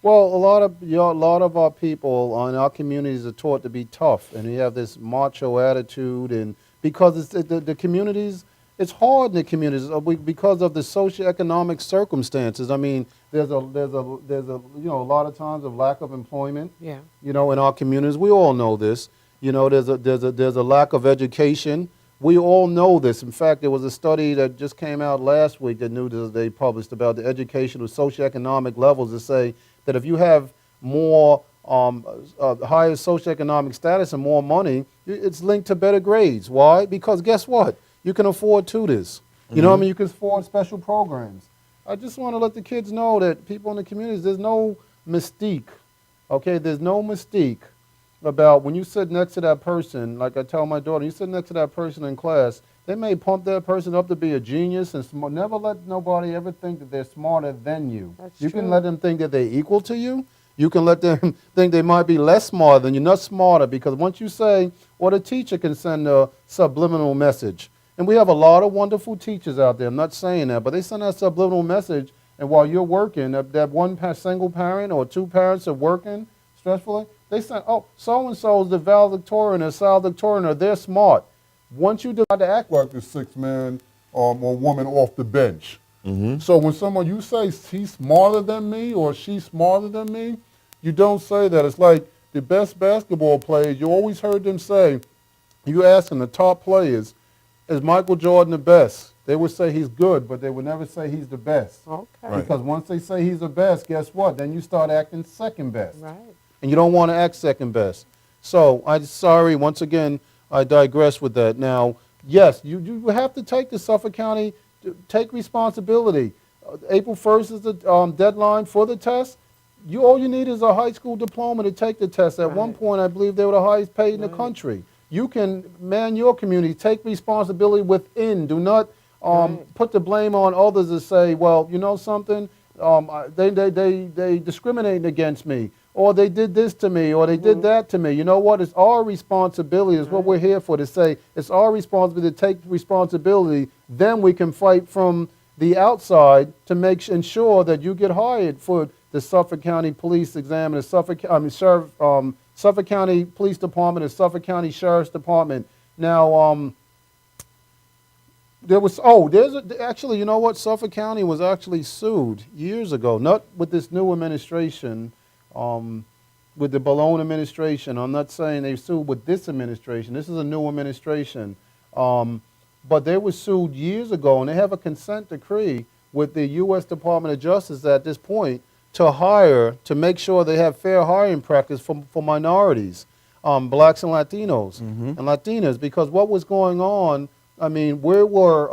Well, a lot of our people in our communities are taught to be tough, and we have this macho attitude, and because the communities, it's hard in the communities because of the socioeconomic circumstances. I mean, there's a a lot of times of lack of employment. Yeah. You know, in our communities, we all know this. You know, there's a lack of education. We all know this. In fact, there was a study that just came out last week that they published about the educational socioeconomic levels that say that if you have more higher socioeconomic status and more money, it's linked to better grades. Why? Because guess what? You can afford tutors. You know what I mean? You can afford special programs. I just want to let the kids know that people in the communities, there's no mystique, okay? There's no mystique about when you sit next to that person, like I tell my daughter, you sit next to that person in class, they may pump that person up to be a genius, and never let nobody ever think that they're smarter than you. You can let them think that they're equal to you. You can let them think they might be less smart than you, not smarter, because once you say, or the teacher can send a subliminal message. And we have a lot of wonderful teachers out there, I'm not saying that, but they send that subliminal message, and while you're working, that one single parent or two parents are working stressfully, they say, oh, so-and-so is the valedictorian or salutatorian, or they're smart. Once you decide to act like the sixth man or woman off the bench. So when you say he's smarter than me or she's smarter than me, you don't say that. It's like the best basketball players, you always heard them say, you ask them, the top players, is Michael Jordan the best? They would say he's good, but they would never say he's the best. Okay. Right. Because once they say he's the best, guess what? Then you start acting second best. Right. And you don't want to act second best. So I'm sorry, once again, I digress with that. Now, yes, you have to take the Suffolk County, take responsibility. April 1st is the deadline for the test. All you need is a high school diploma to take the test. At one point, I believe they were the highest paid in the country. You can man your community, take responsibility within. Do not put the blame on others to say, well, you know something, they discriminating against me, or they did this to me, or they did that to me. You know what? It's our responsibility. It's what we're here for, to say it's our responsibility to take responsibility. Then we can fight from the outside to ensure that you get hired for the Suffolk County Police Examiner, Suffolk County Police Department, and Suffolk County Sheriff's Department. Now, actually, you know what? Suffolk County was actually sued years ago, not with this new administration, with the Balone administration. I'm not saying they sued with this administration. This is a new administration. But they were sued years ago, and they have a consent decree with the U.S. Department of Justice at this point to make sure they have fair hiring practice for minorities, blacks and Latinos and Latinas, because what was going on, I mean, we were,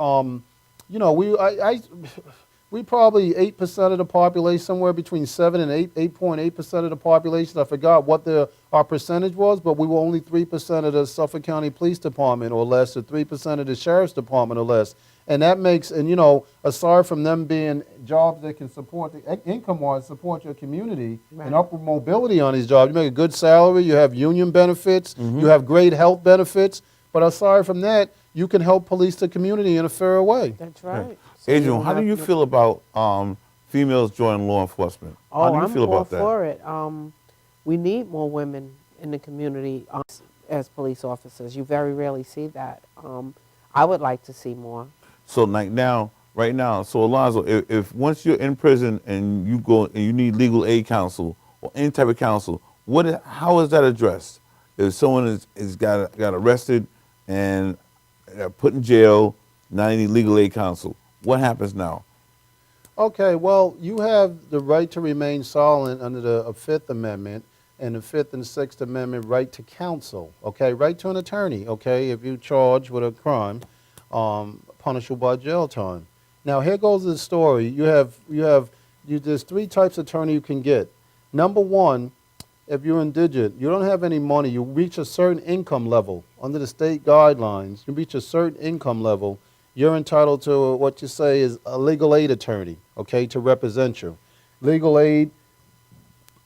we probably 8% of the population, somewhere between 7 and 8.8% of the population. I forgot what our percentage was, but we were only 3% of the Suffolk County Police Department or less, or 3% of the Sheriff's Department or less. And that makes, aside from them being jobs that can support the income-wise, support your community and upward mobility on these jobs, you make a good salary, you have union benefits, you have great health benefits. But aside from that, you can help police the community in a fair way. That's right. Yeah. Adrian, how do you feel about females joining law enforcement? How do you feel about that? I'm all for it. We need more women in the community as police officers. You very rarely see that. I would like to see more. So right now, so Alonzo, if once you're in prison and you go and you need legal aid counsel or any type of counsel, how is that addressed? If someone is got arrested and put in jail, now they need legal aid counsel, what happens now? Okay, well, you have the right to remain silent under the Fifth Amendment and the Fifth and Sixth Amendment right to counsel, okay, right to an attorney, okay, if you're charged with a crime, punishable by jail time. Now, here goes the story. There's three types of attorney you can get. Number one, if you're indigent, you don't have any money, you reach a certain income level. Under the state guidelines, you reach a certain income level, you're entitled to what you say is a legal aid attorney, okay, to represent you. Legal aid,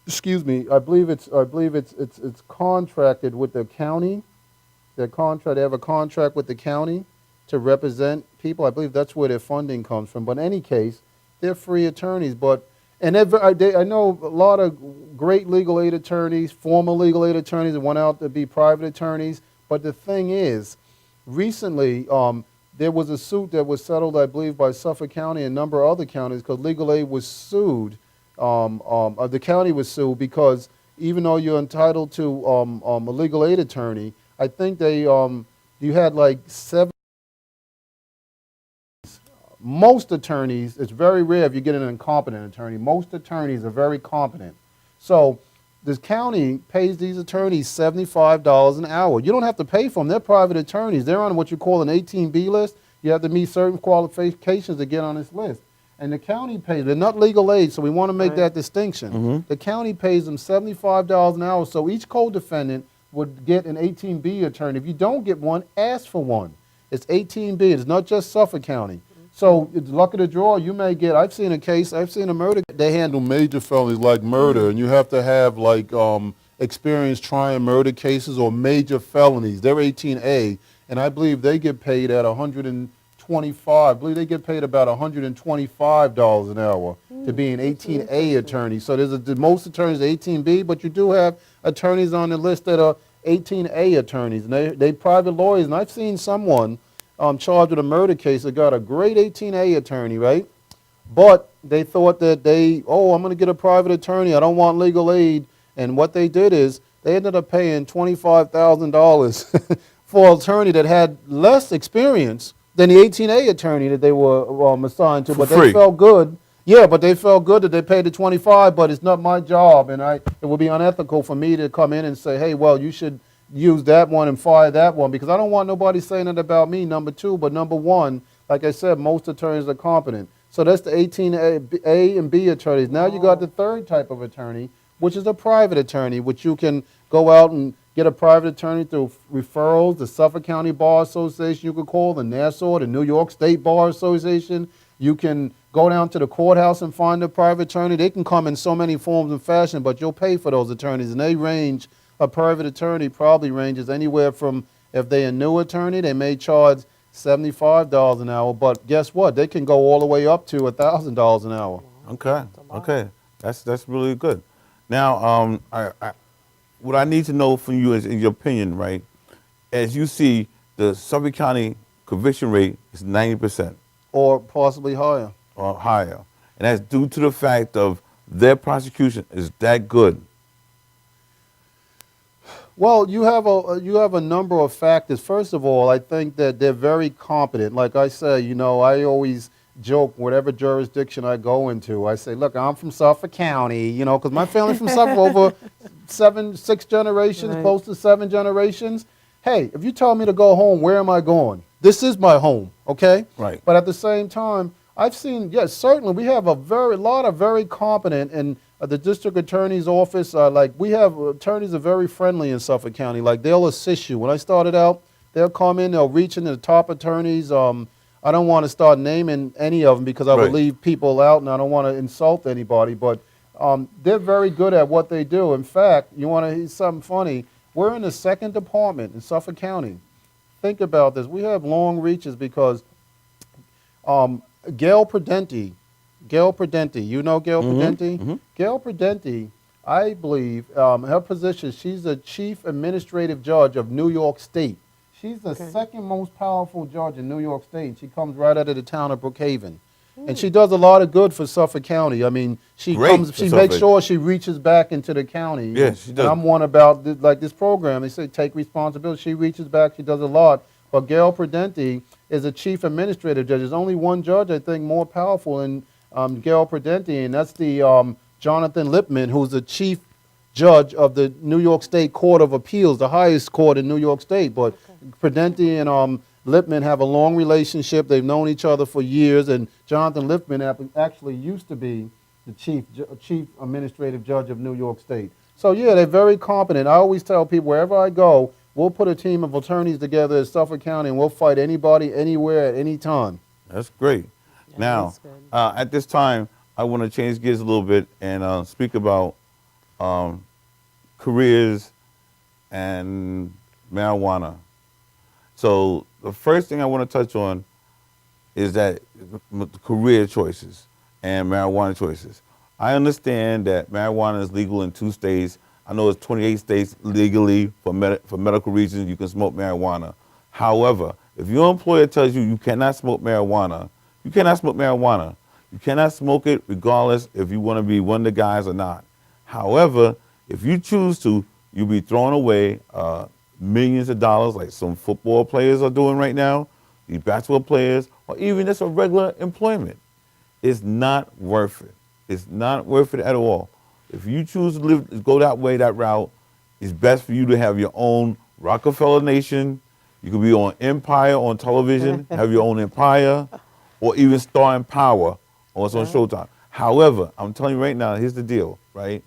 I believe it's contracted with the county. They have a contract with the county to represent people. I believe that's where their funding comes from. But in any case, they're free attorneys. I know a lot of great legal aid attorneys, former legal aid attorneys that went out to be private attorneys. But the thing is, recently there was a suit that was settled, I believe, by Suffolk County and a number of other counties because legal aid was sued. The county was sued because even though you're entitled to a legal aid attorney, I think you had like 7. Most attorneys, it's very rare if you get an incompetent attorney. Most attorneys are very competent. So this county pays these attorneys $75 an hour. You don't have to pay for them. They're private attorneys. They're on what you call an 18B list. You have to meet certain qualifications to get on this list. And the county pays, they're not legal aid, so we want to make Right. that distinction. Mhm. The county pays them $75 an hour, so each co-defendant would get an 18B attorney. If you don't get one, ask for one. It's 18B, it's not just Suffolk County. So it's luck of the draw, you may get, I've seen a murder, they handle major felonies like murder, and you have to have like experience trying murder cases or major felonies. They're 18A, and I believe they get paid at 125. I believe they get paid about $125 an hour to be an 18A attorney. So the most attorneys are 18B, but you do have attorneys on the list that are 18A attorneys, and they private lawyers. And I've seen someone charged with a murder case that got a great 18A attorney, right? But they thought that I'm going to get a private attorney. I don't want legal aid. And what they did is they ended up paying $25,000 for an attorney that had less experience than the 18A attorney that they were assigned to. But they felt good. Yeah, but they felt good that they paid the 25, but it's not my job. And it would be unethical for me to come in and say, hey, well, you should use that one and fire that one, because I don't want nobody saying that about me, number two. But number one, like I said, most attorneys are competent. So that's the 18A and B attorneys. Now you got the third type of attorney, which is a private attorney, which you can go out and get a private attorney through referrals, the Suffolk County Bar Association you could call, the Nassau, the New York State Bar Association. You can go down to the courthouse and find a private attorney. They can come in so many forms and fashion, but you'll pay for those attorneys, and they range. A private attorney probably ranges anywhere from, if they're a new attorney, they may charge $75 an hour, but guess what? They can go all the way up to $1,000 an hour. Okay, that's really good. Now, what I need to know from you is, in your opinion, right? As you see, the Suffolk County conviction rate is 90%. Or possibly higher. Or higher. And that's due to the fact of their prosecution is that good. Well, you have a number of factors. First of all, I think that they're very competent. Like I say, I always joke, whatever jurisdiction I go into, I say, look, I'm from Suffolk County, because my family's from Suffolk over 6 generations, Right. close to 7 generations. Hey, if you tell me to go home, where am I going? This is my home, okay? Right. But at the same time, I've seen, yes, certainly we have a lot of very competent, and the district attorney's office, we have attorneys are very friendly in Suffolk County. Like, they'll assist you. When I started out, they'll come in, they'll reach into the top attorneys. I don't want to start naming any of them because I would leave people out, and I don't want to insult anybody, but they're very good at what they do. In fact, you want to hear something funny? We're in the 2nd department in Suffolk County. Think about this. We have long reaches because Gail Prudenti, you know Gail Prudenti? Mm-hmm. Gail Prudenti, I believe, her position, she's the chief administrative judge of New York State. She's the second most powerful judge in New York State. She comes right out of the town of Brookhaven. And she does a lot of good for Suffolk County. I mean, she makes sure she reaches back into the county. Yes, she does. And I'm one about this program. They say take responsibility. She reaches back. She does a lot. But Gail Prudenti is a chief administrative judge. There's only one judge, I think, more powerful than Gail Prudenti, and that's the Jonathan Lippman, who's the chief judge of the New York State Court of Appeals, the highest court in New York State. But Prudenti and Lippman have a long relationship. They've known each other for years, and Jonathan Lippman actually used to be the chief administrative judge of New York State. So yeah, they're very competent. I always tell people, wherever I go, we'll put a team of attorneys together in Suffolk County, and we'll fight anybody, anywhere, at any time. That's great. Now, at this time, I want to change gears a little bit and speak about careers and marijuana. So the first thing I want to touch on is that career choices and marijuana choices. I understand that marijuana is legal in 2 states. I know it's 28 states legally for medical reasons you can smoke marijuana. However, if your employer tells you you cannot smoke marijuana, you cannot smoke marijuana. You cannot smoke it regardless if you want to be one of the guys or not. However, if you choose to, you'll be throwing away millions of dollars like some football players are doing right now, these basketball players, or even just a regular employment. It's not worth it. It's not worth it at all. If you choose to go that way, that route, it's best for you to have your own Rockefeller Nation. You could be on Empire on television, have your own empire, or even Star and Power or it's on Showtime. However, I'm telling you right now, here's the deal, right?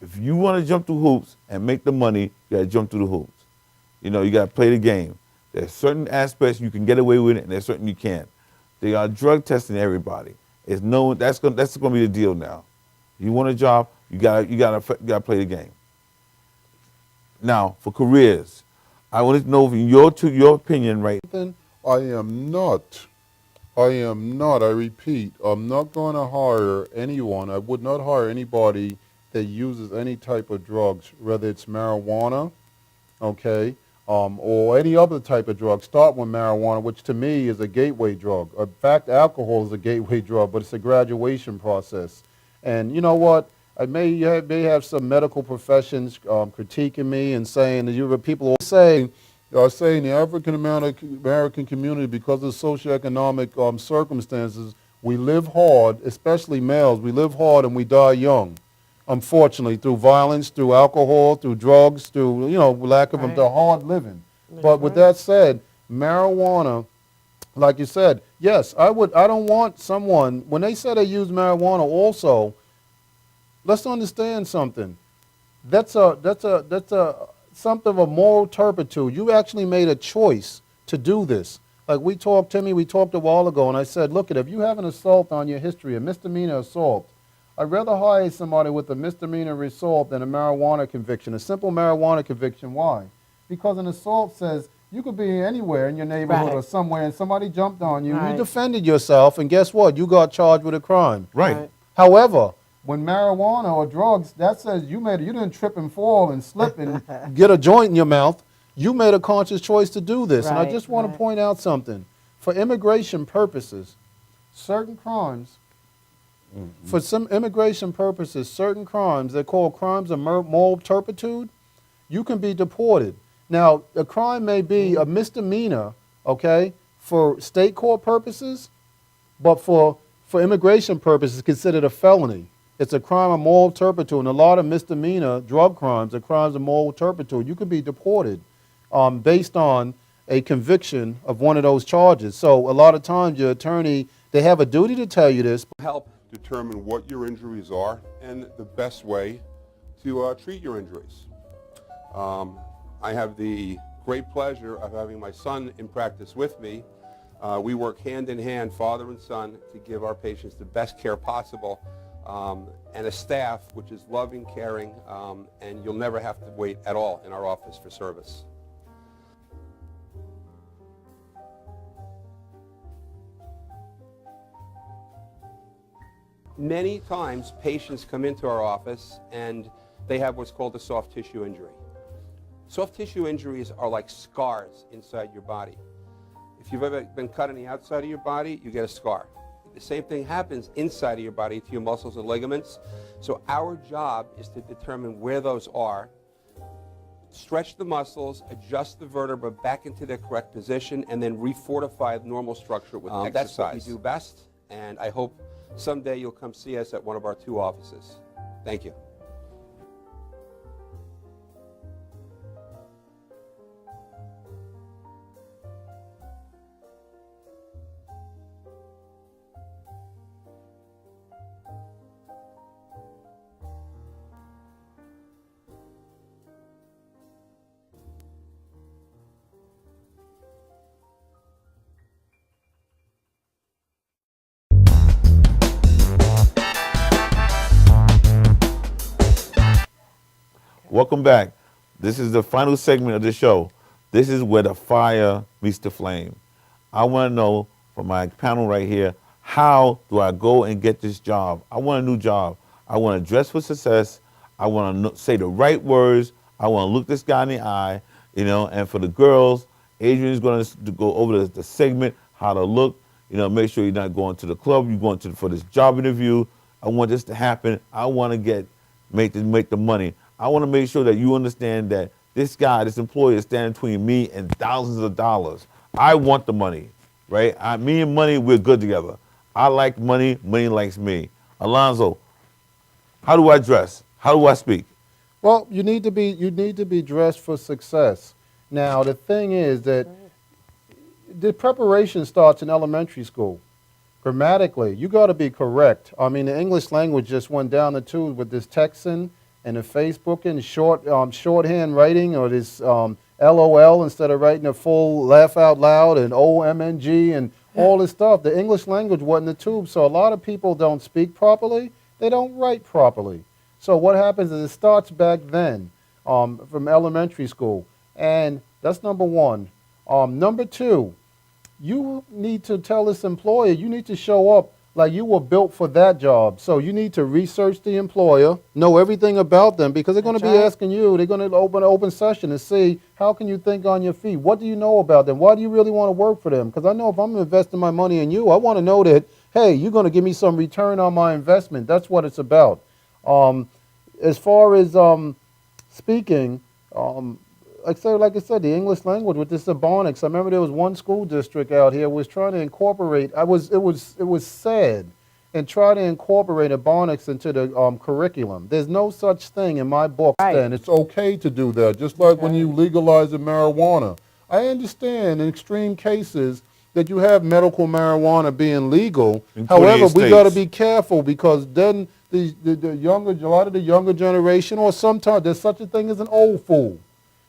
If you want to jump through hoops and make the money, you got to jump through the hoops. You know, you got to play the game. There's certain aspects you can get away with it, and there's certain you can't. They are drug testing everybody. It's no, that's going to be the deal now. You want a job, you gotta play the game. Now, for careers, I want to know your opinion, right? I am not, I repeat, I'm not going to hire anyone. I would not hire anybody that uses any type of drugs, whether it's marijuana, okay, or any other type of drug. Start with marijuana, which to me is a gateway drug. In fact, alcohol is a gateway drug, but it's a graduation process. And you know what? I may have some medical professions critiquing me and saying that people are saying the African American community, because of socioeconomic circumstances, we live hard, especially males. We live hard and we die young, unfortunately, through violence, through alcohol, through drugs, through lack of the hard living. But with that said, marijuana, like you said, yes, I don't want someone when they say they use marijuana also. Let's understand something. That's something of a moral turpitude. You actually made a choice to do this. Like we talked a while ago, and I said, look, if you have an assault on your history, a misdemeanor assault, I'd rather hire somebody with a misdemeanor assault than a marijuana conviction, a simple marijuana conviction. Why? Because an assault says you could be anywhere in your neighborhood or somewhere, and somebody jumped on you, you defended yourself, and guess what? You got charged with a crime. Right. However, when marijuana or drugs, that says you didn't trip and fall and slip and get a joint in your mouth. You made a conscious choice to do this. And I just want to point out something. For immigration purposes, certain crimes, for some immigration purposes, certain crimes, they're called crimes of moral turpitude, you can be deported. Now, a crime may be a misdemeanor, okay, for state court purposes, but for immigration purposes, it's considered a felony. It's a crime of moral turpitude, and a lot of misdemeanor drug crimes are crimes of moral turpitude. You could be deported based on a conviction of one of those charges. So a lot of times your attorney, they have a duty to tell you this. Help determine what your injuries are and the best way to treat your injuries. I have the great pleasure of having my son in practice with me. We work hand in hand, father and son, to give our patients the best care possible. And a staff which is loving, caring, and you'll never have to wait at all in our office for service. Many times patients come into our office and they have what's called a soft tissue injury. Soft tissue injuries are like scars inside your body. If you've ever been cut on the outside of your body, you get a scar. The same thing happens inside of your body to your muscles and ligaments. So our job is to determine where those are, stretch the muscles, adjust the vertebra back into their correct position, and then refortify the normal structure with exercise. That's what we do best, and I hope someday you'll come see us at one of our 2 offices. Thank you. Welcome back. This is the final segment of the show. This is where the fire meets the flame. I want to know from my panel right here, how do I go and get this job? I want a new job. I want to dress for success. I want to say the right words. I want to look this guy in the eye, and for the girls, Adrian's going to go over the segment, how to look, make sure you're not going to the club, you're going for this job interview. I want this to happen. I want to make the money. I want to make sure that you understand that this employee is standing between me and thousands of dollars. I want the money, right? Me and money, we're good together. I like money, money likes me. Alonzo, how do I dress? How do I speak? Well, you need to be dressed for success. Now, the thing is that the preparation starts in elementary school. Grammatically, you got to be correct. I mean, the English language just went down the tube with this texting and the Facebooking, shorthand writing, or this LOL instead of writing a full laugh out loud and OMNG and all this stuff. The English language went in the tube, so a lot of people don't speak properly. They don't write properly. So what happens is it starts back then from elementary school, and that's number one. Number two, you need to tell this employer, you need to show up like you were built for that job. So you need to research the employer, know everything about them, because they're going to be asking you, they're going to open an open session and see, how can you think on your feet? What do you know about them? Why do you really want to work for them? Because I know if I'm investing my money in you, I want to know that, hey, you're going to give me some return on my investment. That's what it's about. As far as speaking, like I said, the English language with this Ebonics. I remember there was one school district out here was trying to incorporate. It was sad, and try to incorporate Ebonics into the curriculum. There's no such thing in my book. And it's okay to do that, just like when you legalize the marijuana. I understand in extreme cases that you have medical marijuana being legal. However, we got to be careful, because then the younger, a lot of the younger generation, or sometimes there's such a thing as an old fool.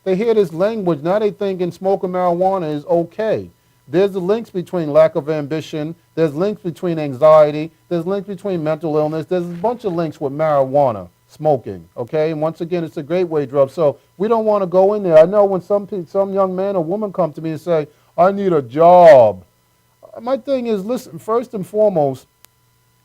They hear this language, now they thinking smoking marijuana is okay. There's the links between lack of ambition, there's links between anxiety, there's links between mental illness, there's a bunch of links with marijuana smoking, okay? And once again, it's a gateway drug, so we don't want to go in there. I know when some young man or woman come to me and say, I need a job. My thing is, listen, first and foremost,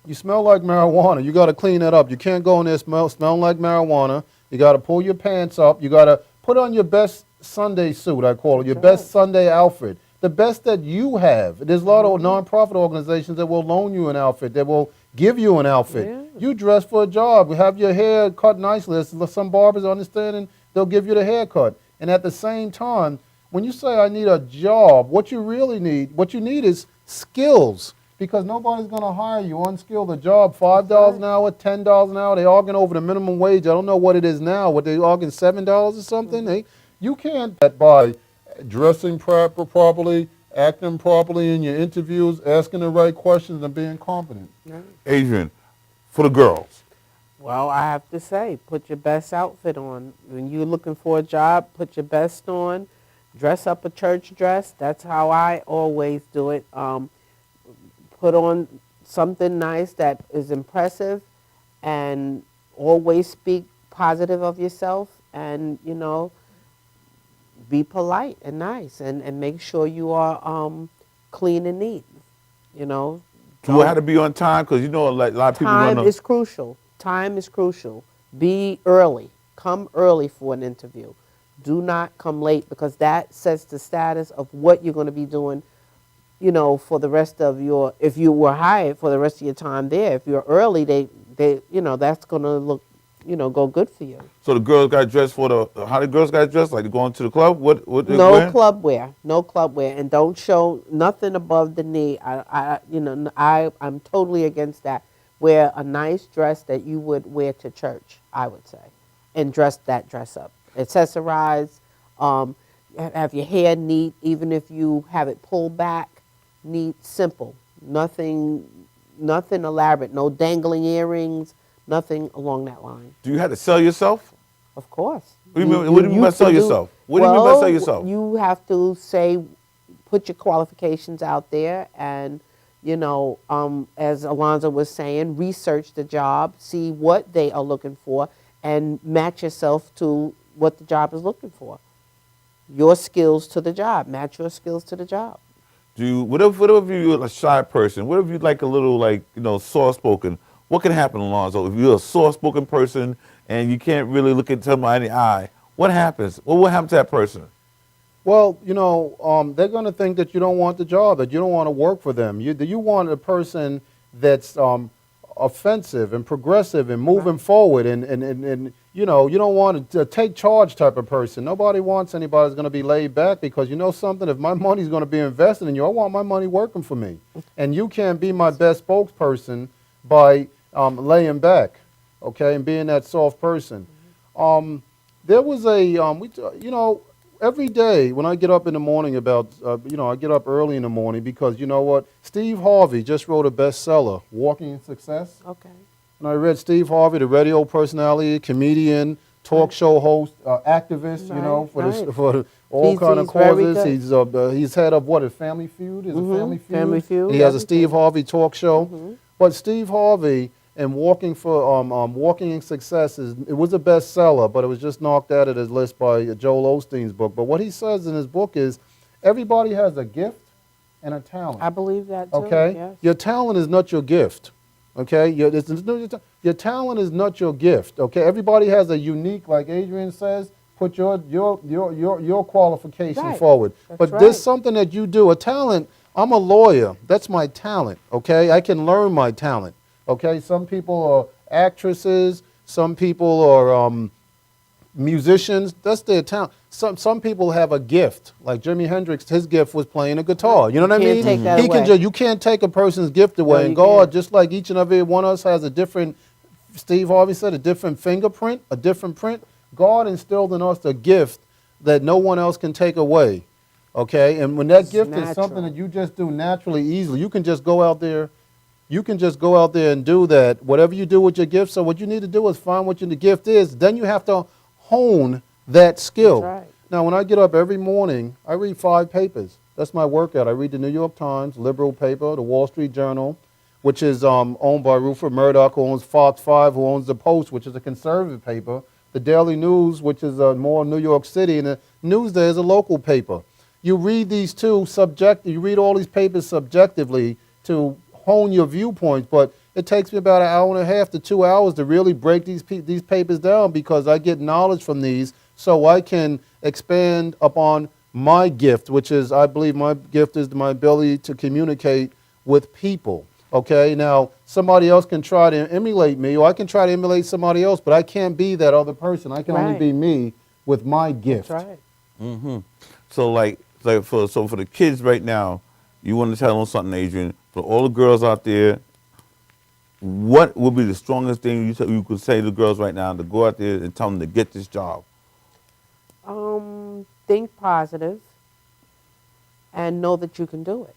you smell like marijuana. You got to clean that up. You can't go in there smelling like marijuana. You got to pull your pants up. You got to put on your best Sunday suit, I call it, your best Sunday outfit, the best that you have. There's a lot of nonprofit organizations that will loan you an outfit, that will give you an outfit. Yeah. You dress for a job, have your hair cut nicely. Some barbers understand, and they'll give you the haircut. And at the same time, when you say I need a job, what you need is skills, because nobody's going to hire you unskilled. A job, $5 an hour, $10 an hour. They arguing over the minimum wage. I don't know what it is now. What they arguing, $7 or something? You can't by dressing properly, acting properly in your interviews, asking the right questions, and being competent. Adrian, for the girls. Well, I have to say, put your best outfit on. When you're looking for a job, put your best on. Dress up a church dress. That's how I always do it. Put on something nice that is impressive, and always speak positive of yourself, and, you know, be polite and nice, and make sure you are clean and neat, you know. Do you have to be on time? Because, you know, like a lot of people don't know. Time is crucial. Time is crucial. Be early. Come early for an interview. Do not come late, because that sets the status of what you're going to be doing, you know, for the rest of your, if you were hired for the rest of your time there. If you're early, they you know, that's going to look, you know, go good for you. So the girls got dressed for the, how the girls got dressed? Like going to the club? What they No wearing? club wear. No club wear. And don't show nothing above the knee. I'm totally against that. Wear a nice dress that you would wear to church, I would say. And dress up. Accessorize. Have your hair neat, even if you have it pulled back. Neat, simple. Nothing elaborate. No dangling earrings. Nothing along that line. Do you have to sell yourself? Of course. What do you mean by sell yourself? What do you mean by sell yourself? You have to say, put your qualifications out there, and, you know, as Alonzo was saying, research the job, see what they are looking for, and match yourself to what the job is looking for. Your skills to the job. Match your skills to the job. What if you're a shy person? What if you're like a little, like, you know, soft-spoken? What can happen, Alonzo, if you're a soft-spoken person and you can't really look at somebody in the eye? What happens? What will happen to that person? Well, you know, they're going to think that you don't want the job, that you don't want to work for them. You want a person that's offensive and progressive and moving forward, and you know, you don't want a take charge type of person. Nobody wants anybody that's going to be laid back, because you know something, if my money's going to be invested in you, I want my money working for me. And you can't be my best spokesperson by laying back, okay, and being that soft person. There was a, you know, every day when I get up in the morning I get up early in the morning because you know what? Steve Harvey just wrote a bestseller, Walking in Success. Okay. And I read Steve Harvey, the radio personality, comedian, talk show host, activist, for all kind of causes. He's head of what, a Family Feud? Is it Family Feud? Family Feud. And he has a Steve Harvey talk show. But Steve Harvey and Walking in Success it was a bestseller, but it was just knocked out of his list by Joel Osteen's book. But what he says in his book is, everybody has a gift and a talent. I believe that too. Okay, yes. Your talent is not your gift. Okay, your talent is not your gift. Okay, everybody has a unique, like Adrian says. Put your qualification forward. But there's something that you do. A talent. I'm a lawyer. That's my talent. Okay, I can learn my talent. Okay, some people are actresses. Some people are musicians. That's their talent. Some people have a gift. Like Jimi Hendrix, his gift was playing a guitar. You know what I mean? Take that away. You can't take a person's gift away. And God, just like each and every one of us has a different, Steve Harvey said, a different fingerprint, a different print. God instilled in us a gift that no one else can take away. Okay? And when that gift is something that you just do naturally, easily, you can just go out there. You can just go out there and do that. Whatever you do with your gift. So what you need to do is find what the gift is. Then you have to hone that skill. That's right. Now, when I get up every morning, I read 5 papers. That's my workout. I read the New York Times, liberal paper, the Wall Street Journal, which is owned by Rupert Murdoch, who owns Fox 5, who owns The Post, which is a conservative paper, the Daily News, which is more New York City, and the Newsday is a local paper. You read these two you read all these papers subjectively to hone your viewpoints, but it takes me about 1.5 hours to 2 hours to really break these papers down because I get knowledge from these so I can expand upon my gift, which is, I believe my gift is my ability to communicate with people. Okay, now somebody else can try to emulate me, or I can try to emulate somebody else, but I can't be that other person. I can only be me with my gift. That's right. Mm-hmm. So for the kids right now, you want to tell them something, Adrian. For all the girls out there, what would be the strongest thing you could say to the girls right now to go out there and tell them to get this job? Think positive and know that you can do it.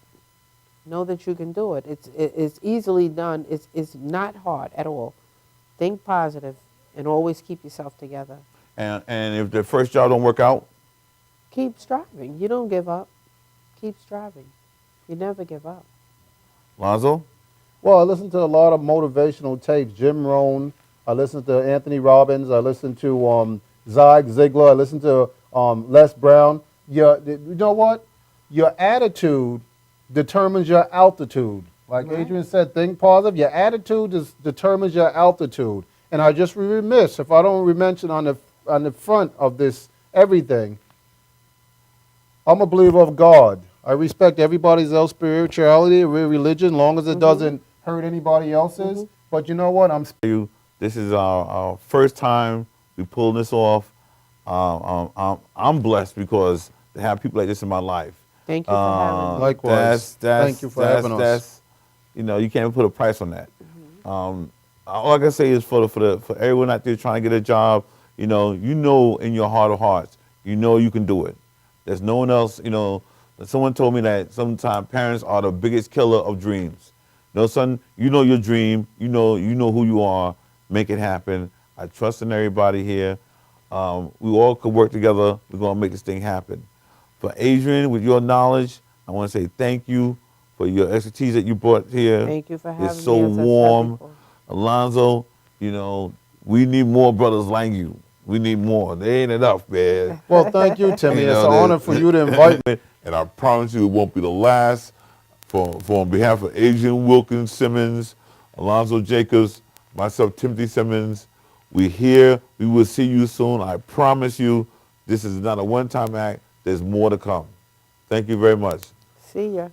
Know that you can do it. It's easily done. It's not hard at all. Think positive and always keep yourself together. And if the first job don't work out? Keep striving. You don't give up. Keep striving. You never give up. Lonzo? Well, I listen to a lot of motivational tapes. Jim Rohn. I listen to Anthony Robbins. I listen to Zig Ziglar. I listen to Les Brown. You know what? Your attitude determines your altitude. Like Adrian said, think positive. Your attitude determines your altitude. And I just be remiss if I don't mention on the front of this everything. I'm a believer of God. I respect everybody's else spirituality, religion, as long as it doesn't hurt anybody else's. But you know what? This is our first time we pulled this off. I'm blessed because to have people like this in my life. Thank you for having me. Likewise. Thank you for having us. You can't put a price on that. All I can say is for everyone out there trying to get a job, you know in your heart of hearts, you can do it. There's no one else, someone told me that sometimes parents are the biggest killer of dreams. Son, you know your dream, you know who you are, make it happen. I trust in everybody here. We all could work together. We're going to make this thing happen. For Adrian, with your knowledge, I want to say thank you for your expertise that you brought here. Thank you for having me. It's so warm. Alonzo, we need more brothers like you. We need more. There ain't enough, man. Well, thank you, Timmy. It's an honor for you to invite me. And I promise you it won't be the last. For on behalf of Adrian Wilkins Simmons, Alonzo Jacobs, myself, Timothy Simmons, we're here. We will see you soon. I promise you this is not a one-time act. There's more to come. Thank you very much. See ya.